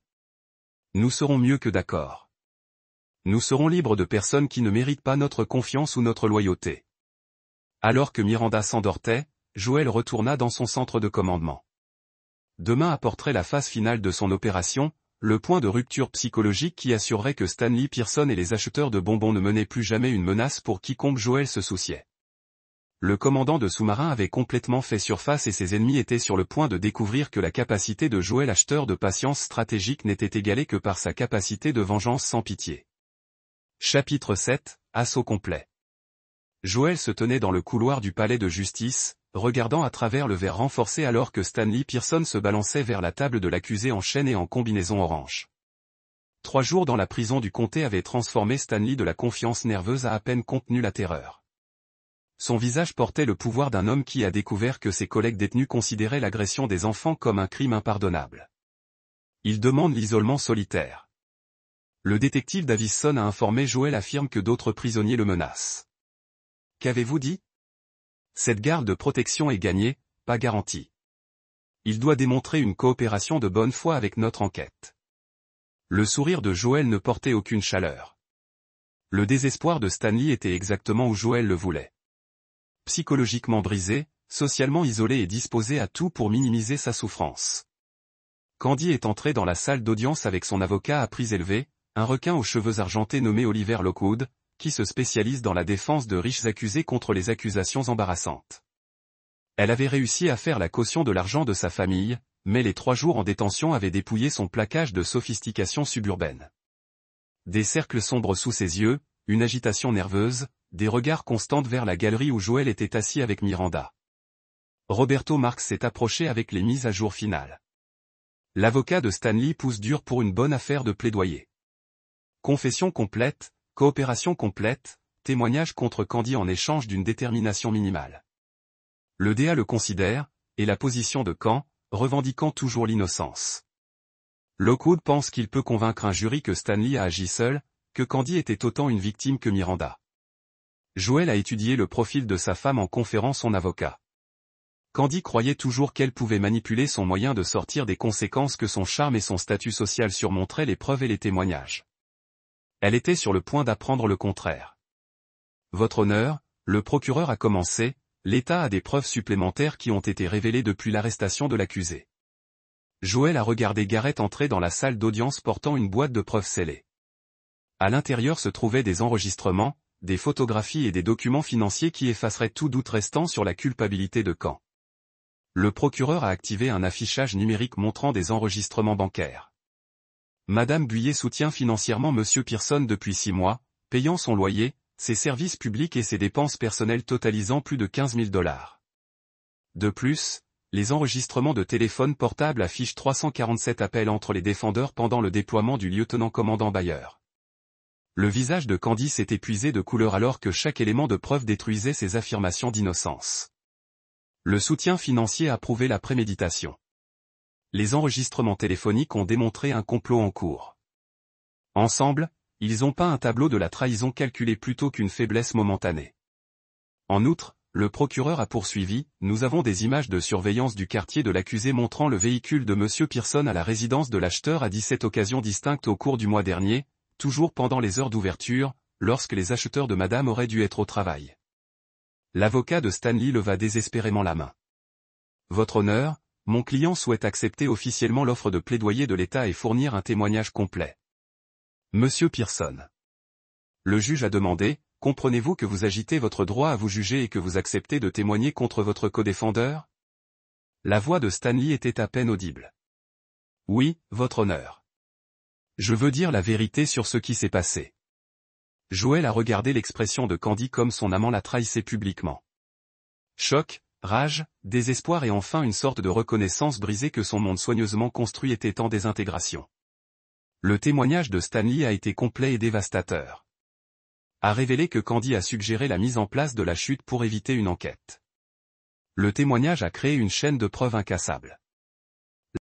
Nous serons mieux que d'accord. Nous serons libres de personnes qui ne méritent pas notre confiance ou notre loyauté. Alors que Miranda s'endortait, Joel retourna dans son centre de commandement. Demain apporterait la phase finale de son opération, le point de rupture psychologique qui assurerait que Stanley Pearson et les acheteurs de bonbons ne menaient plus jamais une menace pour quiconque Joel se souciait. Le commandant de sous-marin avait complètement fait surface et ses ennemis étaient sur le point de découvrir que la capacité de Joel acheteur de patience stratégique n'était égalée que par sa capacité de vengeance sans pitié. Chapitre 7, Assaut complet. Joel se tenait dans le couloir du palais de justice, regardant à travers le verre renforcé alors que Stanley Pearson se balançait vers la table de l'accusé en chaîne et en combinaison orange. 3 jours dans la prison du comté avaient transformé Stanley de la confiance nerveuse à peine contenu la terreur. Son visage portait le pouvoir d'un homme qui a découvert que ses collègues détenus considéraient l'agression des enfants comme un crime impardonnable. Il demande l'isolement solitaire. Le détective Davison a informé Joel affirme que d'autres prisonniers le menacent. Qu'avez-vous dit? Cette garde de protection est gagnée, pas garantie. Il doit démontrer une coopération de bonne foi avec notre enquête. Le sourire de Joel ne portait aucune chaleur. Le désespoir de Stanley était exactement où Joel le voulait. Psychologiquement brisé, socialement isolé et disposé à tout pour minimiser sa souffrance. Candy est entré dans la salle d'audience avec son avocat à prix élevé, un requin aux cheveux argentés nommé Oliver Lockwood, qui se spécialise dans la défense de riches accusés contre les accusations embarrassantes. Elle avait réussi à faire la caution de l'argent de sa famille, mais les 3 jours en détention avaient dépouillé son plaquage de sophistication suburbaine. Des cercles sombres sous ses yeux, une agitation nerveuse, des regards constants vers la galerie où Joel était assis avec Miranda. Roberto Marx s'est approché avec les mises à jour finales. L'avocat de Stanley pousse dur pour une bonne affaire de plaidoyer. Confession complète, coopération complète, témoignage contre Candy en échange d'une détermination minimale. Le DA le considère, et la position de Caen, revendiquant toujours l'innocence. Lockwood pense qu'il peut convaincre un jury que Stanley a agi seul, que Candy était autant une victime que Miranda. Joel a étudié le profil de sa femme en conférant son avocat. Candy croyait toujours qu'elle pouvait manipuler son moyen de sortir des conséquences que son charme et son statut social surmontraient les preuves et les témoignages. Elle était sur le point d'apprendre le contraire. Votre honneur, le procureur a commencé, l'État a des preuves supplémentaires qui ont été révélées depuis l'arrestation de l'accusé. Joel a regardé Garrett entrer dans la salle d'audience portant une boîte de preuves scellée. À l'intérieur se trouvaient des enregistrements, des photographies et des documents financiers qui effaceraient tout doute restant sur la culpabilité de Caen. Le procureur a activé un affichage numérique montrant des enregistrements bancaires. Madame Buyer soutient financièrement Monsieur Pearson depuis 6 mois, payant son loyer, ses services publics et ses dépenses personnelles totalisant plus de 15 000 $. De plus, les enregistrements de téléphone portable affichent 347 appels entre les défendeurs pendant le déploiement du lieutenant-commandant Bayer. Le visage de Candy s'est épuisé de couleur alors que chaque élément de preuve détruisait ses affirmations d'innocence. Le soutien financier a prouvé la préméditation. Les enregistrements téléphoniques ont démontré un complot en cours. Ensemble, ils ont peint un tableau de la trahison calculée plutôt qu'une faiblesse momentanée. En outre, le procureur a poursuivi, nous avons des images de surveillance du quartier de l'accusé montrant le véhicule de Monsieur Pearson à la résidence de l'acheteur à 17 occasions distinctes au cours du mois dernier, toujours pendant les heures d'ouverture, lorsque les acheteurs de Madame auraient dû être au travail. L'avocat de Stanley leva désespérément la main. Votre honneur, mon client souhaite accepter officiellement l'offre de plaidoyer de l'État et fournir un témoignage complet. Monsieur Pearson. Le juge a demandé, comprenez-vous que vous agitez votre droit à vous juger et que vous acceptez de témoigner contre votre codéfendeur? La voix de Stanley était à peine audible. Oui, votre honneur. Je veux dire la vérité sur ce qui s'est passé. Joel a regardé l'expression de Candy comme son amant la trahissait publiquement. Choc, rage, désespoir et enfin une sorte de reconnaissance brisée que son monde soigneusement construit était en désintégration. Le témoignage de Stanley a été complet et dévastateur. A révélé que Candy a suggéré la mise en place de la chute pour éviter une enquête. Le témoignage a créé une chaîne de preuves incassable.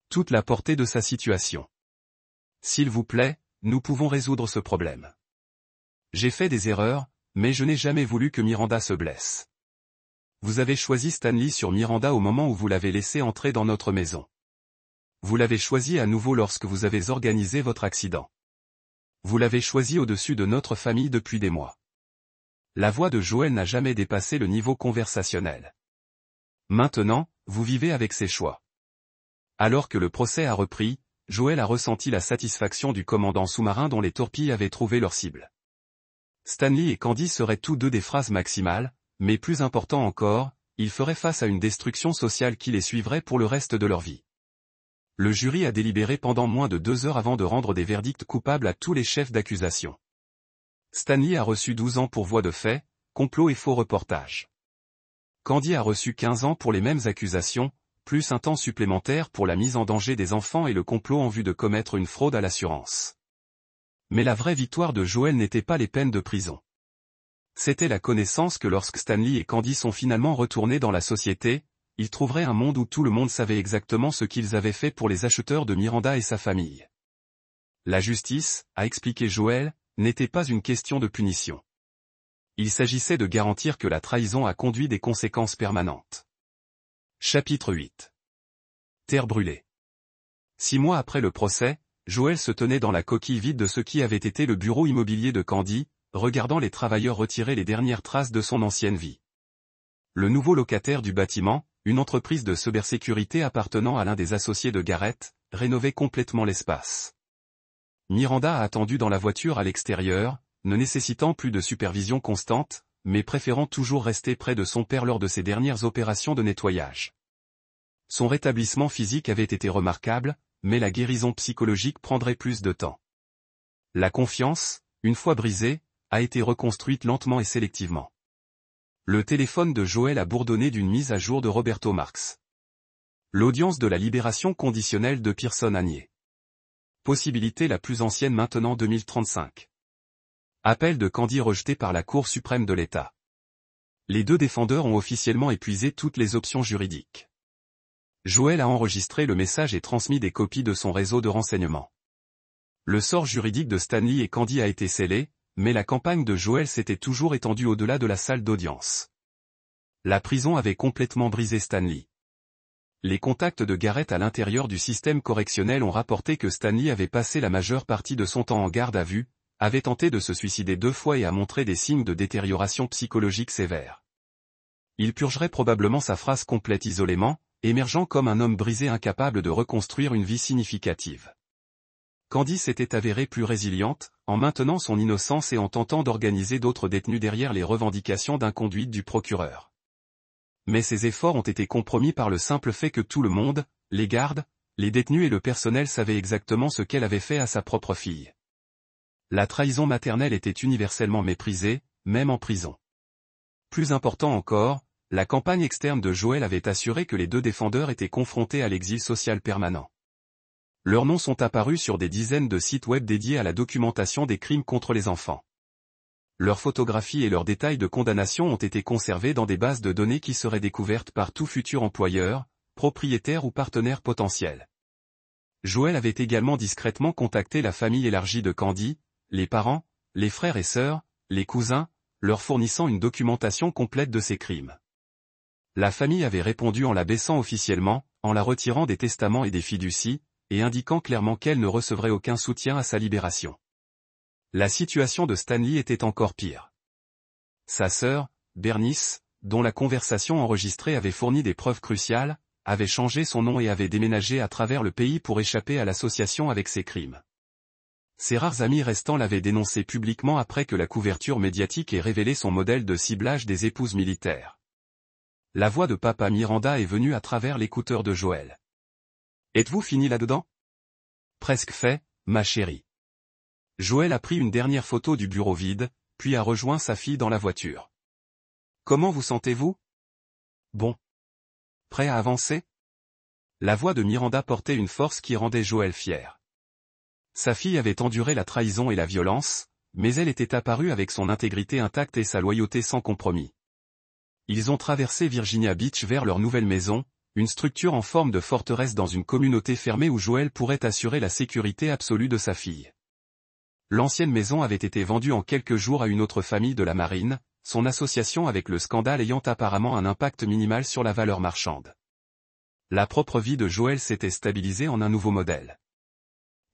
Toute la portée de sa situation. S'il vous plaît, nous pouvons résoudre ce problème. J'ai fait des erreurs, mais je n'ai jamais voulu que Miranda se blesse. Vous avez choisi Stanley sur Miranda au moment où vous l'avez laissé entrer dans notre maison. Vous l'avez choisi à nouveau lorsque vous avez organisé votre accident. Vous l'avez choisi au-dessus de notre famille depuis des mois. La voix de Joel n'a jamais dépassé le niveau conversationnel. Maintenant, vous vivez avec ces choix. Alors que le procès a repris, Joel a ressenti la satisfaction du commandant sous-marin dont les torpilles avaient trouvé leur cible. Stanley et Candy seraient tous deux des phrases maximales, mais plus important encore, ils feraient face à une destruction sociale qui les suivrait pour le reste de leur vie. Le jury a délibéré pendant moins de 2 heures avant de rendre des verdicts coupables à tous les chefs d'accusation. Stanley a reçu 12 ans pour voie de fait, complot et faux reportage. Candy a reçu 15 ans pour les mêmes accusations, plus un temps supplémentaire pour la mise en danger des enfants et le complot en vue de commettre une fraude à l'assurance. Mais la vraie victoire de Joel n'était pas les peines de prison. C'était la connaissance que lorsque Stanley et Candy sont finalement retournés dans la société, ils trouveraient un monde où tout le monde savait exactement ce qu'ils avaient fait pour les acheteurs de Miranda et sa famille. La justice, a expliqué Joël, n'était pas une question de punition. Il s'agissait de garantir que la trahison a conduit des conséquences permanentes. Chapitre 8. Terre brûlée. 6 mois après le procès, Joël se tenait dans la coquille vide de ce qui avait été le bureau immobilier de Candy, regardant les travailleurs retirer les dernières traces de son ancienne vie. Le nouveau locataire du bâtiment, une entreprise de cybersécurité appartenant à l'un des associés de Garrett, rénovait complètement l'espace. Miranda a attendu dans la voiture à l'extérieur, ne nécessitant plus de supervision constante, mais préférant toujours rester près de son père lors de ses dernières opérations de nettoyage. Son rétablissement physique avait été remarquable, mais la guérison psychologique prendrait plus de temps. La confiance, une fois brisée, a été reconstruite lentement et sélectivement. Le téléphone de Joël a bourdonné d'une mise à jour de Roberto Marx. L'audience de la libération conditionnelle de Pearson Agnier. Possibilité la plus ancienne maintenant 2035. Appel de Candy rejeté par la Cour suprême de l'État. Les deux défendeurs ont officiellement épuisé toutes les options juridiques. Joël a enregistré le message et transmis des copies de son réseau de renseignement. Le sort juridique de Stanley et Candy a été scellé, mais la campagne de Joël s'était toujours étendue au-delà de la salle d'audience. La prison avait complètement brisé Stanley. Les contacts de Garrett à l'intérieur du système correctionnel ont rapporté que Stanley avait passé la majeure partie de son temps en garde à vue, avait tenté de se suicider 2 fois et a montré des signes de détérioration psychologique sévère. Il purgerait probablement sa phrase complète isolément, émergeant comme un homme brisé incapable de reconstruire une vie significative. Candy s'était avérée plus résiliente, en maintenant son innocence et en tentant d'organiser d'autres détenus derrière les revendications d'inconduite du procureur. Mais ses efforts ont été compromis par le simple fait que tout le monde, les gardes, les détenus et le personnel savaient exactement ce qu'elle avait fait à sa propre fille. La trahison maternelle était universellement méprisée, même en prison. Plus important encore, la campagne externe de Joël avait assuré que les deux défendeurs étaient confrontés à l'exil social permanent. Leurs noms sont apparus sur des dizaines de sites web dédiés à la documentation des crimes contre les enfants. Leurs photographies et leurs détails de condamnation ont été conservés dans des bases de données qui seraient découvertes par tout futur employeur, propriétaire ou partenaire potentiel. Joël avait également discrètement contacté la famille élargie de Candy, les parents, les frères et sœurs, les cousins, leur fournissant une documentation complète de ces crimes. La famille avait répondu en la baissant officiellement, en la retirant des testaments et des fiducies, et indiquant clairement qu'elle ne recevrait aucun soutien à sa libération. La situation de Stanley était encore pire. Sa sœur, Bernice, dont la conversation enregistrée avait fourni des preuves cruciales, avait changé son nom et avait déménagé à travers le pays pour échapper à l'association avec ses crimes. Ses rares amis restants l'avaient dénoncé publiquement après que la couverture médiatique ait révélé son modèle de ciblage des épouses militaires. La voix de papa Miranda est venue à travers l'écouteur de Joël. « Êtes-vous fini là-dedans ? » ?»« Presque fait, ma chérie. » Joël a pris une dernière photo du bureau vide, puis a rejoint sa fille dans la voiture. « Comment vous sentez-vous ? » ?»« Bon. »« Prêt à avancer ?» La voix de Miranda portait une force qui rendait Joël fier. Sa fille avait enduré la trahison et la violence, mais elle était apparue avec son intégrité intacte et sa loyauté sans compromis. Ils ont traversé Virginia Beach vers leur nouvelle maison, une structure en forme de forteresse dans une communauté fermée où Joël pourrait assurer la sécurité absolue de sa fille. L'ancienne maison avait été vendue en quelques jours à une autre famille de la marine, son association avec le scandale ayant apparemment un impact minimal sur la valeur marchande. La propre vie de Joël s'était stabilisée en un nouveau modèle.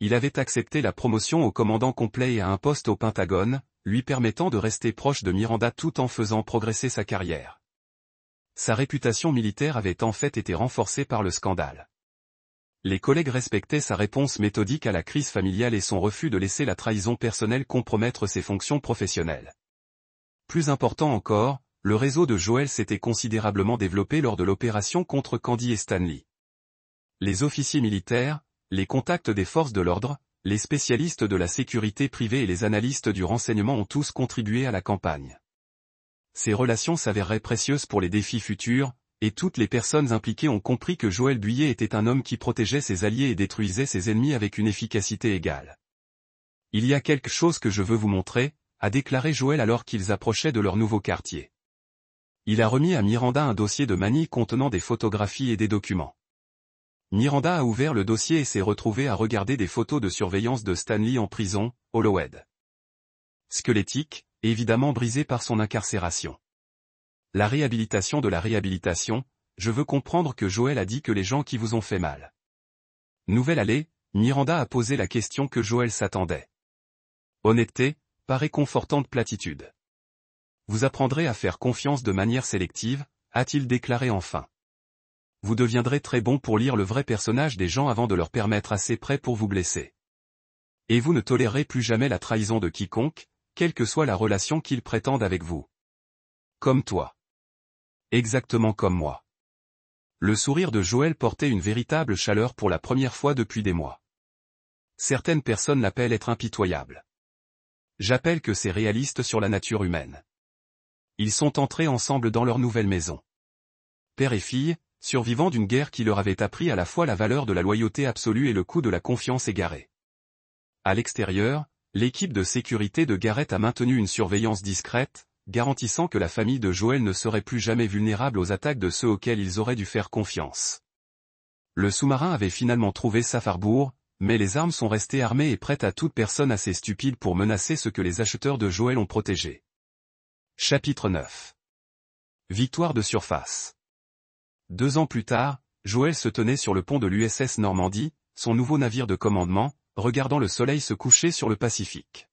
Il avait accepté la promotion au commandant complet et à un poste au Pentagone, lui permettant de rester proche de Miranda tout en faisant progresser sa carrière. Sa réputation militaire avait en fait été renforcée par le scandale. Les collègues respectaient sa réponse méthodique à la crise familiale et son refus de laisser la trahison personnelle compromettre ses fonctions professionnelles. Plus important encore, le réseau de Joël s'était considérablement développé lors de l'opération contre Candy et Stanley. Les officiers militaires, les contacts des forces de l'ordre, les spécialistes de la sécurité privée et les analystes du renseignement ont tous contribué à la campagne. Ces relations s'avéreraient précieuses pour les défis futurs, et toutes les personnes impliquées ont compris que Joël Buyer était un homme qui protégeait ses alliés et détruisait ses ennemis avec une efficacité égale. « Il y a quelque chose que je veux vous montrer », a déclaré Joël alors qu'ils approchaient de leur nouveau quartier. Il a remis à Miranda un dossier de manille contenant des photographies et des documents. Miranda a ouvert le dossier et s'est retrouvée à regarder des photos de surveillance de Stanley en prison, Hollowhead. Squelettique, évidemment brisé par son incarcération. La réhabilitation de la réhabilitation, je veux comprendre que Joel a dit que les gens qui vous ont fait mal. Nouvelle allée, Miranda a posé la question que Joel s'attendait. Honnêteté, pas réconfortante platitude. Vous apprendrez à faire confiance de manière sélective, a-t-il déclaré enfin. Vous deviendrez très bon pour lire le vrai personnage des gens avant de leur permettre assez près pour vous blesser. Et vous ne tolérerez plus jamais la trahison de quiconque, quelle que soit la relation qu'ils prétendent avec vous. Comme toi. Exactement comme moi. Le sourire de Joel portait une véritable chaleur pour la première fois depuis des mois. Certaines personnes l'appellent être impitoyable. J'appelle que c'est réaliste sur la nature humaine. Ils sont entrés ensemble dans leur nouvelle maison. Père et fille, survivants d'une guerre qui leur avait appris à la fois la valeur de la loyauté absolue et le coût de la confiance égarée. À l'extérieur, l'équipe de sécurité de Garrett a maintenu une surveillance discrète, garantissant que la famille de Joel ne serait plus jamais vulnérable aux attaques de ceux auxquels ils auraient dû faire confiance. Le sous-marin avait finalement trouvé Safarbourg, mais les armes sont restées armées et prêtes à toute personne assez stupide pour menacer ceux que les acheteurs de Joel ont protégés. Chapitre 9. Victoire de surface. 2 ans plus tard, Joel se tenait sur le pont de l'USS Normandie, son nouveau navire de commandement, regardant le soleil se coucher sur le Pacifique.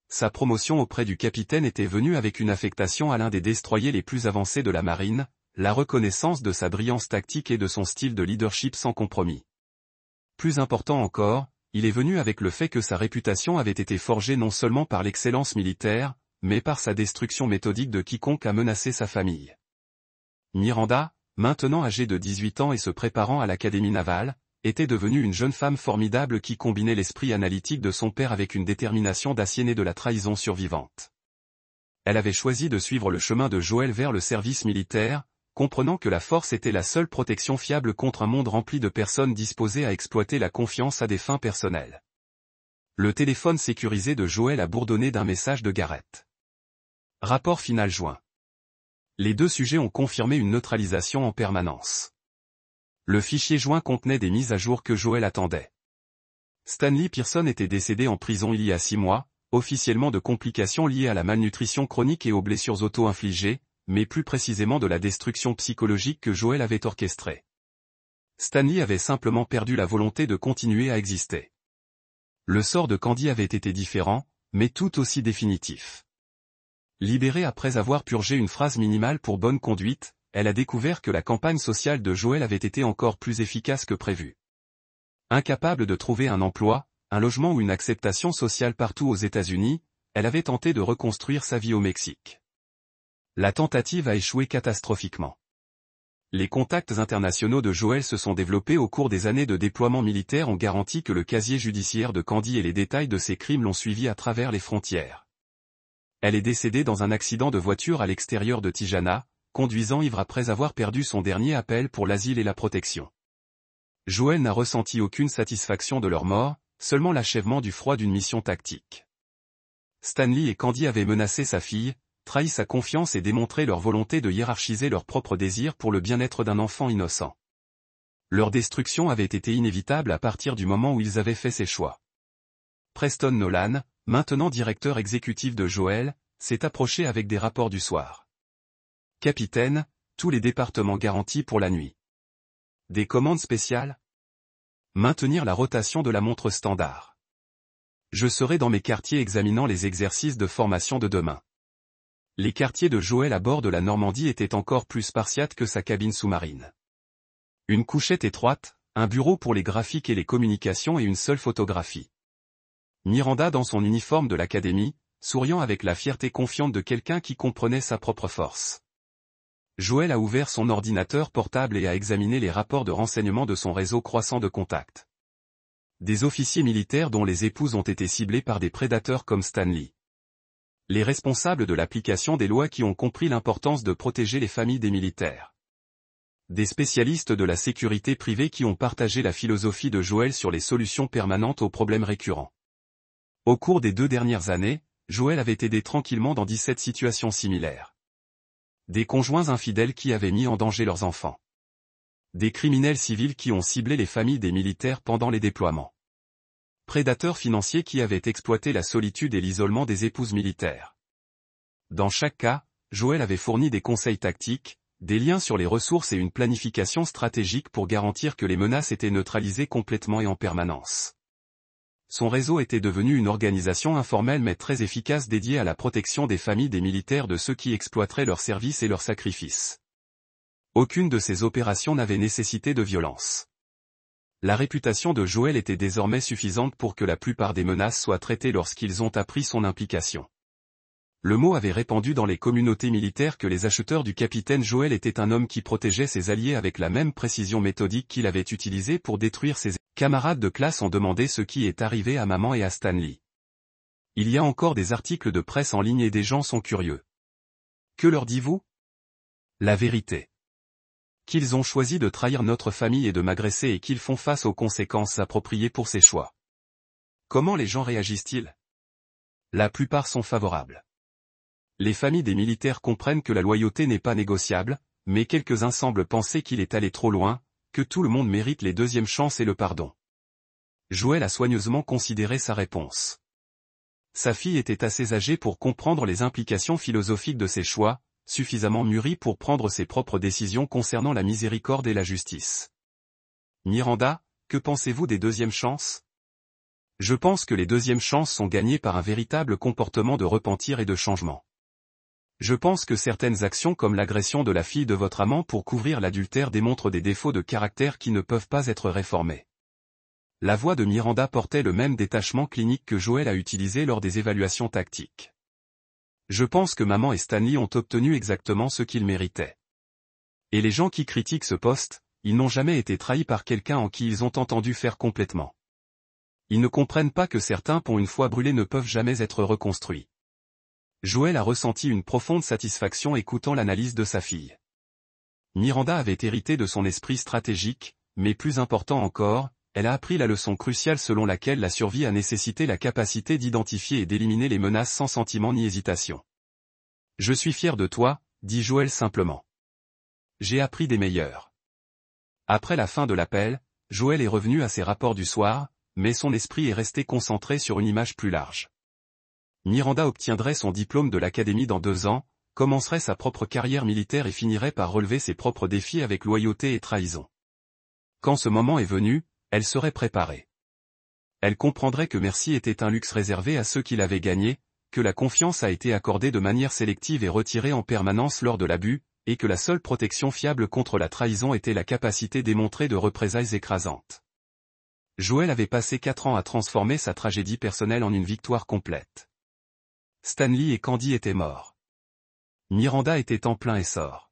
Sa promotion auprès du capitaine était venue avec une affectation à l'un des destroyers les plus avancés de la marine, la reconnaissance de sa brillance tactique et de son style de leadership sans compromis. Plus important encore, il est venu avec le fait que sa réputation avait été forgée non seulement par l'excellence militaire, mais par sa destruction méthodique de quiconque a menacé sa famille. Miranda, maintenant âgée de 18 ans et se préparant à l'académie navale, était devenue une jeune femme formidable qui combinait l'esprit analytique de son père avec une détermination d'acier née de la trahison survivante. Elle avait choisi de suivre le chemin de Joel vers le service militaire, comprenant que la force était la seule protection fiable contre un monde rempli de personnes disposées à exploiter la confiance à des fins personnelles. Le téléphone sécurisé de Joel a bourdonné d'un message de Garrett. Rapport final joint. Les deux sujets ont confirmé une neutralisation en permanence. Le fichier joint contenait des mises à jour que Joel attendait. Stanley Pearson était décédé en prison il y a 6 mois, officiellement de complications liées à la malnutrition chronique et aux blessures auto-infligées, mais plus précisément de la destruction psychologique que Joel avait orchestrée. Stanley avait simplement perdu la volonté de continuer à exister. Le sort de Candy avait été différent, mais tout aussi définitif. Libérée après avoir purgé une phrase minimale pour bonne conduite, elle a découvert que la campagne sociale de Joel avait été encore plus efficace que prévu. Incapable de trouver un emploi, un logement ou une acceptation sociale partout aux États-Unis, elle avait tenté de reconstruire sa vie au Mexique. La tentative a échoué catastrophiquement. Les contacts internationaux de Joel se sont développés au cours des années de déploiement militaire ont garanti que le casier judiciaire de Candy et les détails de ses crimes l'ont suivi à travers les frontières. Elle est décédée dans un accident de voiture à l'extérieur de Tijuana, conduisant ivre après avoir perdu son dernier appel pour l'asile et la protection. Joel n'a ressenti aucune satisfaction de leur mort, seulement l'achèvement du froid d'une mission tactique. Stanley et Candy avaient menacé sa fille, trahi sa confiance et démontré leur volonté de hiérarchiser leurs propres désirs pour le bien-être d'un enfant innocent. Leur destruction avait été inévitable à partir du moment où ils avaient fait ces choix. Preston Nolan, maintenant directeur exécutif de Joel, s'est approché avec des rapports du soir. Capitaine, tous les départements garantis pour la nuit. Des commandes spéciales? Maintenir la rotation de la montre standard. Je serai dans mes quartiers examinant les exercices de formation de demain. Les quartiers de Joel à bord de la Normandie étaient encore plus spartiates que sa cabine sous-marine. Une couchette étroite, un bureau pour les graphiques et les communications et une seule photographie. Miranda dans son uniforme de l'académie, souriant avec la fierté confiante de quelqu'un qui comprenait sa propre force. Joel a ouvert son ordinateur portable et a examiné les rapports de renseignement de son réseau croissant de contacts. Des officiers militaires dont les épouses ont été ciblées par des prédateurs comme Stanley. Les responsables de l'application des lois qui ont compris l'importance de protéger les familles des militaires. Des spécialistes de la sécurité privée qui ont partagé la philosophie de Joel sur les solutions permanentes aux problèmes récurrents. Au cours des 2 dernières années, Joel avait aidé tranquillement dans 17 situations similaires. Des conjoints infidèles qui avaient mis en danger leurs enfants. Des criminels civils qui ont ciblé les familles des militaires pendant les déploiements. Prédateurs financiers qui avaient exploité la solitude et l'isolement des épouses militaires. Dans chaque cas, Joël avait fourni des conseils tactiques, des liens sur les ressources et une planification stratégique pour garantir que les menaces étaient neutralisées complètement et en permanence. Son réseau était devenu une organisation informelle mais très efficace dédiée à la protection des familles des militaires de ceux qui exploiteraient leurs services et leurs sacrifices. Aucune de ces opérations n'avait nécessité de violence. La réputation de Joël était désormais suffisante pour que la plupart des menaces soient traitées lorsqu'ils ont appris son implication. Le mot avait répandu dans les communautés militaires que les acheteurs du capitaine Joël étaient un homme qui protégeait ses alliés avec la même précision méthodique qu'il avait utilisée pour détruire ses camarades de classe. Ont demandé ce qui est arrivé à maman et à Stanley. Il y a encore des articles de presse en ligne et des gens sont curieux. Que leur dites-vous? La vérité. Qu'ils ont choisi de trahir notre famille et de m'agresser et qu'ils font face aux conséquences appropriées pour ces choix. Comment les gens réagissent-ils? La plupart sont favorables. Les familles des militaires comprennent que la loyauté n'est pas négociable, mais quelques-uns semblent penser qu'il est allé trop loin, que tout le monde mérite les deuxièmes chances et le pardon. Joël a soigneusement considéré sa réponse. Sa fille était assez âgée pour comprendre les implications philosophiques de ses choix, suffisamment mûrie pour prendre ses propres décisions concernant la miséricorde et la justice. Miranda, que pensez-vous des deuxièmes chances? Je pense que les deuxièmes chances sont gagnées par un véritable comportement de repentir et de changement. Je pense que certaines actions comme l'agression de la fille de votre amant pour couvrir l'adultère démontrent des défauts de caractère qui ne peuvent pas être réformés. La voix de Miranda portait le même détachement clinique que Joël a utilisé lors des évaluations tactiques. Je pense que maman et Stanley ont obtenu exactement ce qu'ils méritaient. Et les gens qui critiquent ce poste, ils n'ont jamais été trahis par quelqu'un en qui ils ont entendu faire complètement. Ils ne comprennent pas que certains ponts une fois brûlés ne peuvent jamais être reconstruits. Joël a ressenti une profonde satisfaction écoutant l'analyse de sa fille. Miranda avait hérité de son esprit stratégique, mais plus important encore, elle a appris la leçon cruciale selon laquelle la survie a nécessité la capacité d'identifier et d'éliminer les menaces sans sentiment ni hésitation. Je suis fier de toi, dit Joël simplement. J'ai appris des meilleurs. Après la fin de l'appel, Joël est revenu à ses rapports du soir, mais son esprit est resté concentré sur une image plus large. Miranda obtiendrait son diplôme de l'académie dans 2 ans, commencerait sa propre carrière militaire et finirait par relever ses propres défis avec loyauté et trahison. Quand ce moment est venu, elle serait préparée. Elle comprendrait que merci était un luxe réservé à ceux qui l'avaient gagné, que la confiance a été accordée de manière sélective et retirée en permanence lors de l'abus, et que la seule protection fiable contre la trahison était la capacité démontrée de représailles écrasantes. Joël avait passé 4 ans à transformer sa tragédie personnelle en une victoire complète. Stanley et Candy étaient morts. Miranda était en plein essor.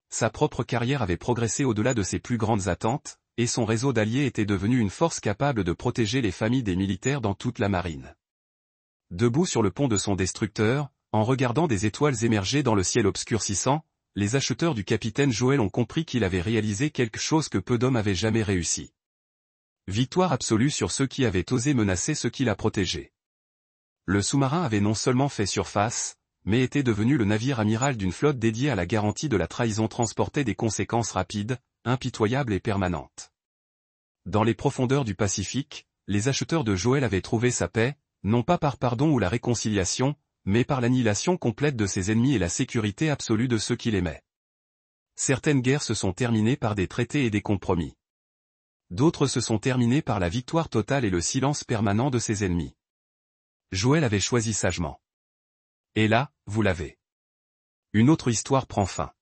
Sa propre carrière avait progressé au-delà de ses plus grandes attentes, et son réseau d'alliés était devenu une force capable de protéger les familles des militaires dans toute la marine. Debout sur le pont de son destructeur, en regardant des étoiles émerger dans le ciel obscurcissant, les acheteurs du capitaine Joël ont compris qu'il avait réalisé quelque chose que peu d'hommes avaient jamais réussi. Victoire absolue sur ceux qui avaient osé menacer ceux qui la protégeaient. Le sous-marin avait non seulement fait surface, mais était devenu le navire amiral d'une flotte dédiée à la garantie de la trahison transportait des conséquences rapides, impitoyables et permanentes. Dans les profondeurs du Pacifique, les acheteurs de Joël avaient trouvé sa paix, non pas par pardon ou la réconciliation, mais par l'annihilation complète de ses ennemis et la sécurité absolue de ceux qui l'aimaient. Certaines guerres se sont terminées par des traités et des compromis. D'autres se sont terminées par la victoire totale et le silence permanent de ses ennemis. Joël avait choisi sagement. Et là, vous l'avez. Une autre histoire prend fin.